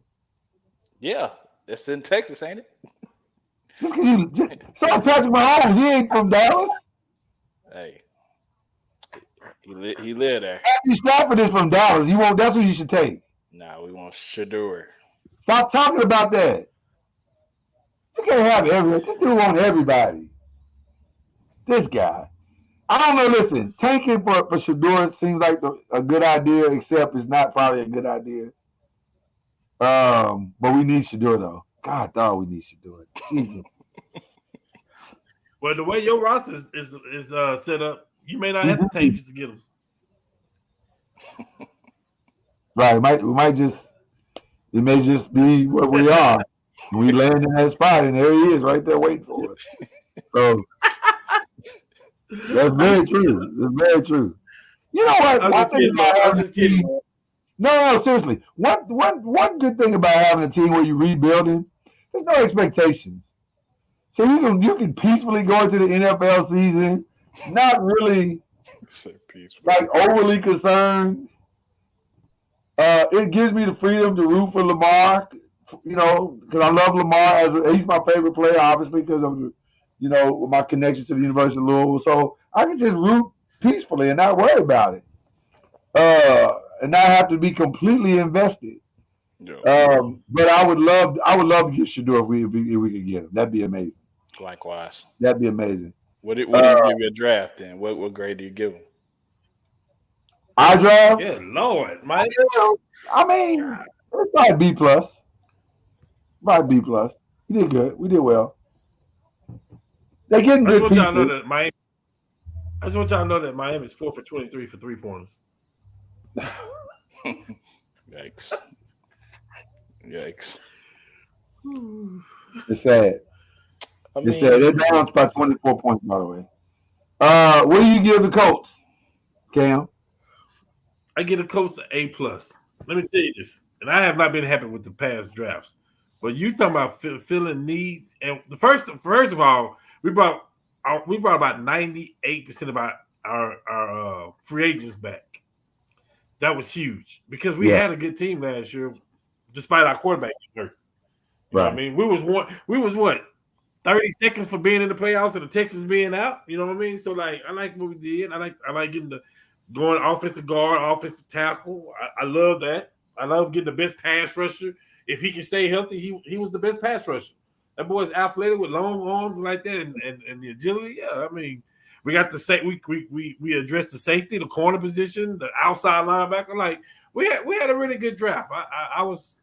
yeah, it's in Texas, ain't it? Just 'cause so Patrick Mahomes, he ain't from Dallas. Hey, he lived there. Matthew Stafford is from Dallas. That's who you should take. Nah, we want Shador. Stop talking about that. You can't have everyone. This dude want everybody. This guy. I don't know. Listen, tanking for Shador seems like a good idea, except it's not probably a good idea. But we need Shador though. God, dog, we need Shador. Jesus. Well, the way your roster is set up, you may not have to tank just to get him. Right. It may just be where we are. We land in that spot, and there he is, right there, waiting for us. So that's very true. That's very true. You know what? I'm One just thing kidding, about man. I'm having a just kidding. team- No, seriously. One good thing about having a team where you're rebuilding, there's no expectations. So you can peacefully go into the NFL season, not really So peaceful. like overly concerned. It gives me the freedom to root for Lamar, because I love Lamar he's my favorite player, obviously, because of my connection to the University of Louisville. So I can just root peacefully and not worry about it, and not have to be completely invested. Yeah, But I would love to get Shador if we could get him. That'd be amazing. likewise. That'd be amazing. What do you give you a draft then? What grade do you give him? I draft. Yeah, Lord, Mike. I mean, it's probably B plus. Probably B plus. We did good. We did well. They're getting I just good want y'all to know pieces. that Miami. I just want y'all to know that Miami is 4 for 23 for 3-pointers. Yikes! Yikes! It's sad. I It's sad. They're down by 24 points, by the way. What do you give the Colts, Cam? I get a coach an A+. Let me tell you this, and I have not been happy with the past drafts. But you talking about filling needs, and first of all, we brought about 98% of our free agents back. That was huge because we had a good team last year, despite our quarterback getting hurt. You know what I mean? We was what 30 seconds for being in the playoffs and the Texans being out. You know what I mean? So like, I like what we did. I like getting going offensive guard, offensive tackle. I love that. I love getting the best pass rusher if he can stay healthy, he was the best pass rusher. That boy's athletic with long arms like that and the agility. Yeah, I mean, we got the we addressed the safety, the corner position, the outside linebacker. Like we had a really good draft. I was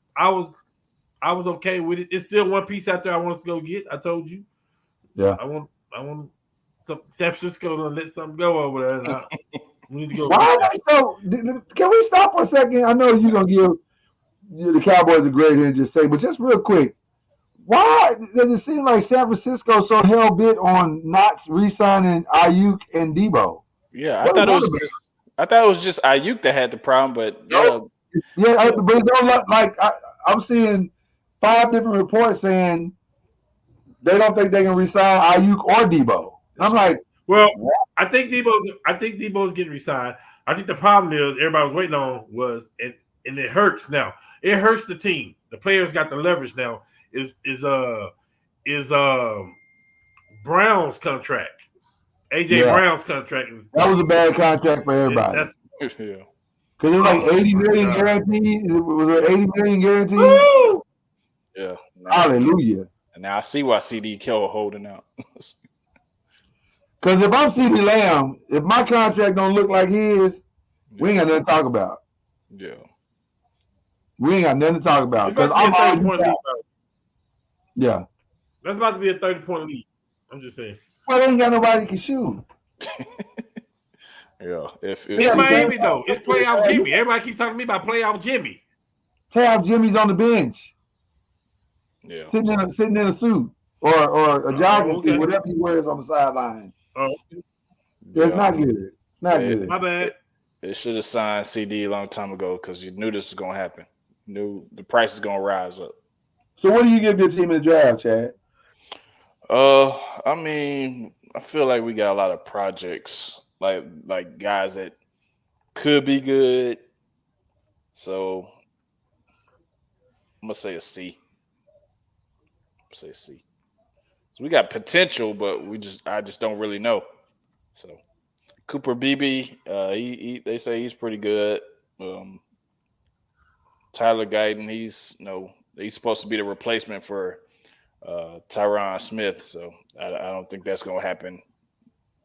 okay with it. It's still one piece out there I want us to go get. I told you. Yeah. I want some San Francisco to let something go over there. And we need to go. Why? So can we stop for a second? I know you're gonna give the Cowboys a grade here and just say, but just real quick, why does it seem like San Francisco so hell bent on not re-signing Ayuk and Debo? Yeah, I thought it was just Ayuk that had the problem, but yeah, but it don't look like I'm seeing 5 different reports saying they don't think they can re-sign Ayuk or Debo. I'm like, well, I think Debo's getting re-signed. I think the problem is everybody was waiting on was and it hurts now. It hurts the team. The players got the leverage now. Is Brown's contract. AJ Brown's contract that was a bad contract for everybody. That's yeah. Because it was like 80 million guaranteed. Was it 80 million guaranteed? Woo! Yeah. Hallelujah. And now I see why CD Kill holding out. Because if I'm CD Lamb, if my contract don't look like his, we ain't got nothing to talk about. Yeah. We ain't got nothing to talk about. It's about to be a 30-point lead. Yeah. That's about to be a 30-point lead. I'm just saying. Well, they ain't got nobody that can shoot. Yeah. If It's Miami though. It's playoff Jimmy. Everybody keeps talking to me about playoff Jimmy. Playoff Jimmy's on the bench, yeah. sitting in a suit or a jogging okay. suit, whatever he wears on the sideline. Oh, It's not good. It's not good. my bad. It should have signed CD a long time ago because you knew this was gonna happen. You knew the price is gonna rise up. So what do you give your team in the draft, Chad? I mean, I feel like we got a lot of projects, like guys that could be good. So I'm gonna say a C. So we got potential, but I just don't really know. So Cooper Beebe, they say he's pretty good. Tyler Guyton, he's supposed to be the replacement for Tyron Smith. So I don't think that's gonna happen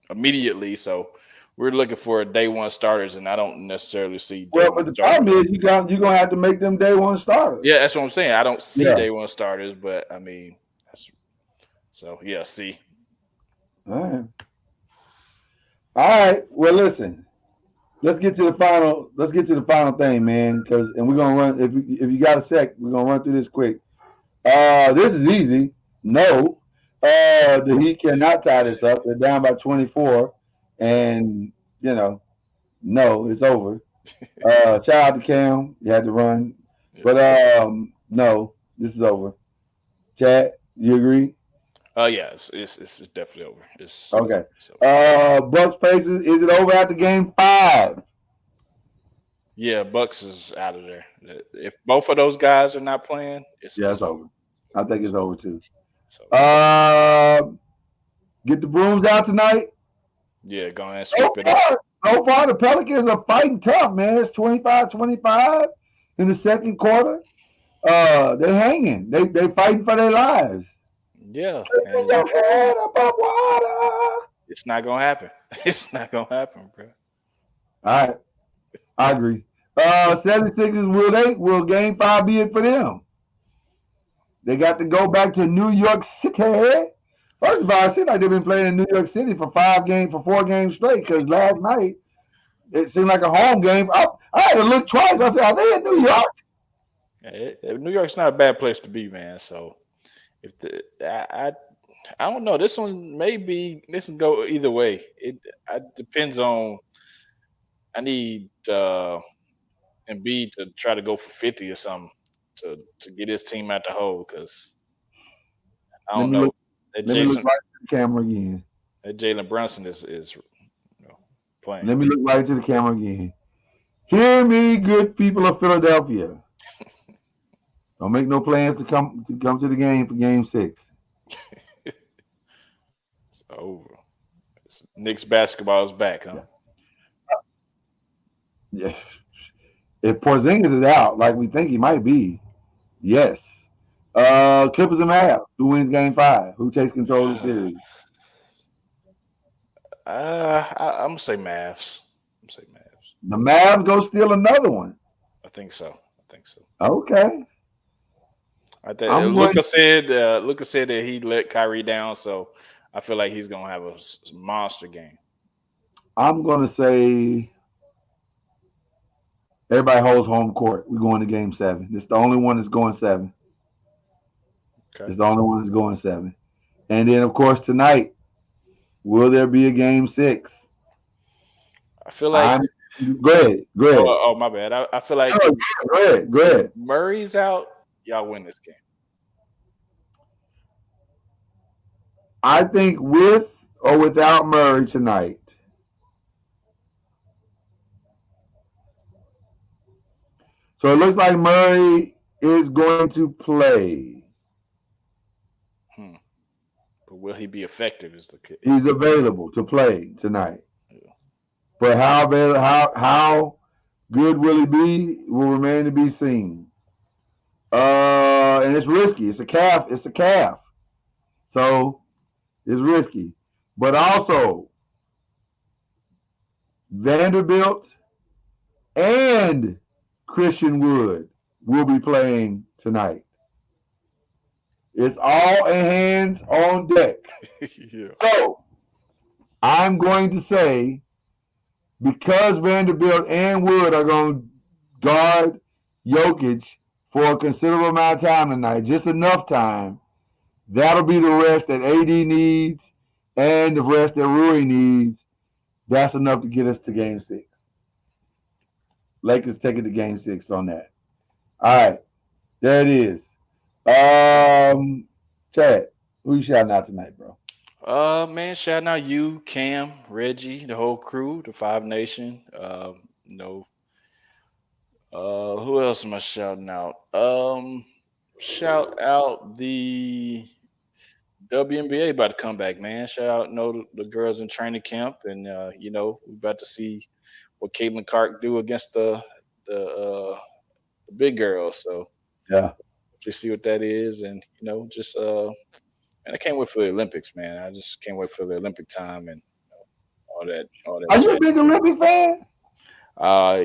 immediately. So we're looking for day one starters, and I don't necessarily see. Well, but the problem is you're gonna have to make them day one starters. Yeah, that's what I'm saying. I don't see day one starters, but I mean, C. All right. Well, listen. Let's get to the final thing, man. And we're gonna run. If you got a sec, we're gonna run through this quick. This is easy. No, the Heat cannot tie this up. They're down by 24, and no, it's over. Shout out to Cam. You had to run, but no, this is over. Chad, you agree? Yeah, it's definitely over. Okay. Bucks Pacers. Is it over after game 5? Yeah, Bucks is out of there. If both of those guys are not playing, it's over. I think it's over too. So, get the brooms out tonight. Yeah, go ahead and sweep it up. So far, the Pelicans are fighting tough, man. It's 25-25 in the second quarter. They're hanging. They fighting for their lives. Yeah. Your head above water. It's not gonna happen. It's not gonna happen, bro. All right. I agree. 76ers, will game 5 be it for them? They got to go back to New York City. First of all, it seems like they've been playing in New York City for 4 games straight, because last night it seemed like a home game. I had to look twice. I said, are they in New York? Yeah, New York's not a bad place to be, man. So I don't know. This one can go either way. It depends on. I need Embiid to try to go for 50 or something to get his team out the hole, because I don't know. Let me look right to the camera again. That Jalen Brunson is playing. Let me look right to the camera again. Hear me, good people of Philadelphia. Don't make no plans to come to the game for game 6. It's over. Knicks basketball is back, huh? Yeah. If Porzingis is out, like we think he might be, Yes. Clippers and Mavs. Who wins Game 5? Who takes control of the series? I'm gonna say Mavs. The Mavs go steal another one. I think so. Okay. I think I'm Luka said that he let Kyrie down, so I feel like he's gonna have a monster game. I'm going to say everybody holds home court. We're going to Game 7. It's the only one that's going 7. Okay. It's the only one that's going 7. And then, of course, tonight, will there be a Game 6? I feel like. Go ahead. Oh, my bad. I feel like. Go ahead. Murray's out. Y'all win this game. I think with or without Murray tonight. So it looks like Murray is going to play. But will he be effective? Is the kid? He's available to play tonight. Yeah. But how good will he be will remain to be seen. And it's risky. It's a calf. So it's risky. But also Vanderbilt and Christian Wood will be playing tonight. It's all hands on deck. Yeah. So I'm going to say, because Vanderbilt and Wood are going to guard Jokic for a considerable amount of time tonight, just enough time, that'll be the rest that AD needs and the rest that Rui needs. That's enough to get us to Game 6. Lakers take it to Game 6 on that. All right. There it is. Chad, who you shouting out tonight, bro? Man, shouting out you, Cam, Reggie, the whole crew, the Five Nation. Who else am I shouting out? Shout out the WNBA about to come back, man. Shout out, the girls in training camp, and we're about to see what Caitlin Clark do against the big girls. So yeah, just see what that is, and just and I can't wait for the Olympics, man. I just can't wait for the Olympic time and all that. Are you a big Olympic fan?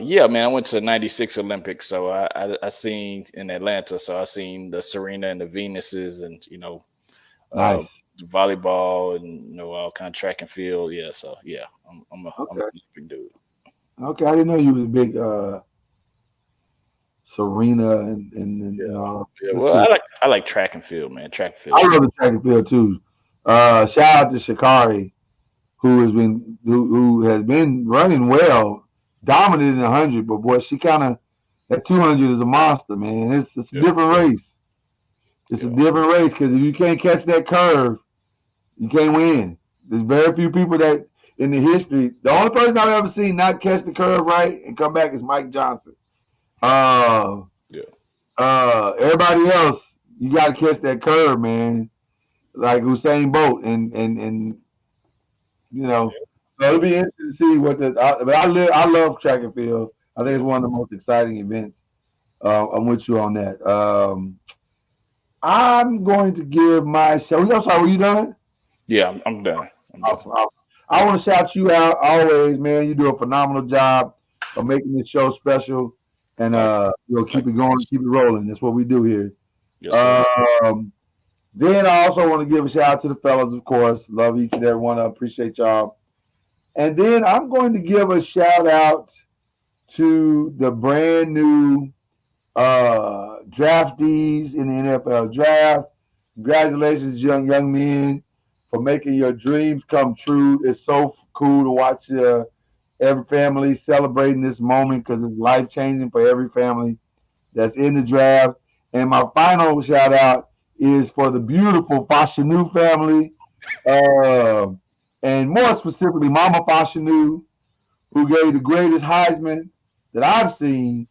Yeah, man. I went to '96 Olympics, so I seen in Atlanta. So I seen the Serena and the Venuses, and nice. Volleyball and all kind of track and field. Yeah, so yeah, I'm a Olympic dude. Okay, I didn't know you was a big Serena and yeah. Well, I like track and field, man. Track and field. I love the track and field too. Shout out to Sha'Carri, who has been running well, dominant in 100, but boy, she kind of at 200 is a monster, man. It's a different race. It's a different race because if you can't catch that curve, you can't win. There's very few people that in the history. The only person I've ever seen not catch the curve right and come back is Mike Johnson. Everybody else, you got to catch that curve, man. Like Usain Bolt, and so it'll be interesting to see what the. But I love track and field. I think it's one of the most exciting events. I'm with you on that. I'm going to give my show. I'm sorry, were you done? Yeah, I'm done. I want to shout you out always, man. You do a phenomenal job of making this show special, and keep it going, keep it rolling. That's what we do here. Yes, sir. Then I also want to give a shout out to the fellas, of course. Love each and every one. I appreciate y'all. And then I'm going to give a shout out to the brand new draftees in the NFL draft. Congratulations, young men, for making your dreams come true. It's so cool to watch every family celebrating this moment because it's life-changing for every family that's in the draft. And my final shout out is for the beautiful Fashanu family, and more specifically, Mama Fashanu, who gave the greatest Heisman that I've seen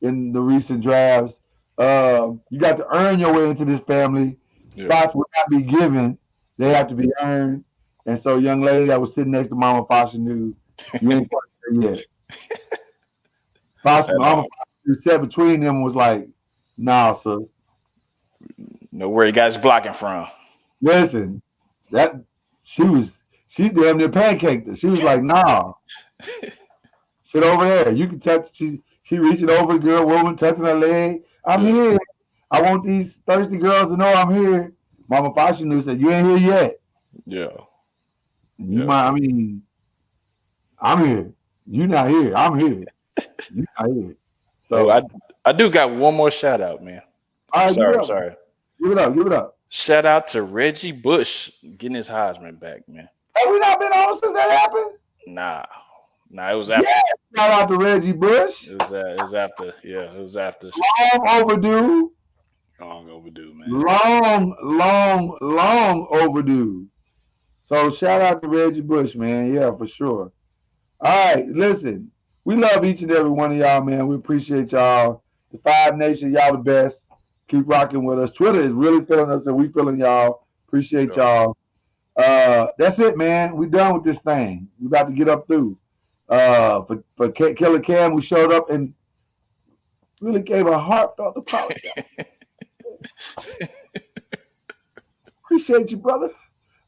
in the recent drafts. You got to earn your way into this family. Spots will not be given; they have to be earned. And so, young lady that was sitting next to Mama Fashanu, you ain't quite there yet. Mama Fashanu said between them was like, "Nah, sir, Know where you guys blocking from? Listen, she damn near pancaked her. She was like, nah. Sit over there. You can touch. She reaching over the girl, woman, touching her leg. I'm here. I want these thirsty girls to know I'm here. Mama Fashinu said, you ain't here yet. Yeah. I'm here. You not here. I'm here. You not here. So I do got one more shout out, man. All right, Sorry. Give it up. Shout out to Reggie Bush getting his Heisman back, man. Have we not been on since that happened? Nah, it was after. Yeah. Shout out to Reggie Bush. It was after. Yeah, it was after. Long overdue. Long overdue, man. Long overdue. So shout out to Reggie Bush, man. Yeah, for sure. All right, listen. We love each and every one of y'all, man. We appreciate y'all. The Five Nation, y'all the best. Keep rocking with us. Twitter is really feeling us, and we feeling y'all. Appreciate y'all. That's it, man. We done with this thing. We about to get up through. For Killer Cam, who showed up and really gave a heartfelt apology. Appreciate you, brother.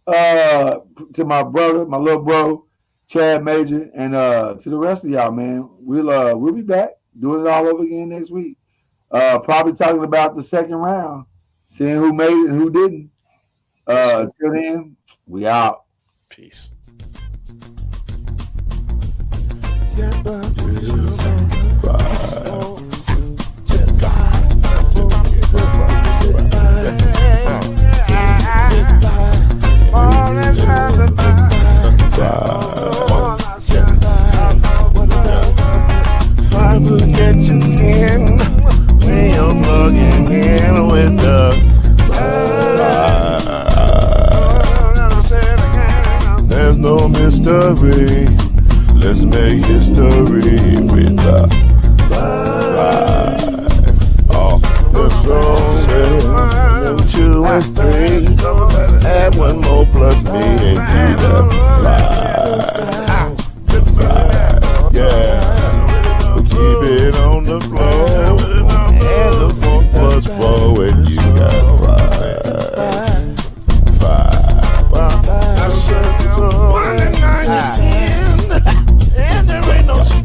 To my brother, my little bro, Chad Major, and to the rest of y'all, man. We'll be back doing it all over again next week. Probably talking about the second round, seeing who made it and who didn't. Till then, we out. Peace. Five will get you 10 when you're plugging in with the there's no mystery. Let's make history with the five. Off the throne, 2 and 3. Add 1 more plus me and do the 5. Yeah, we'll keep it on the floor.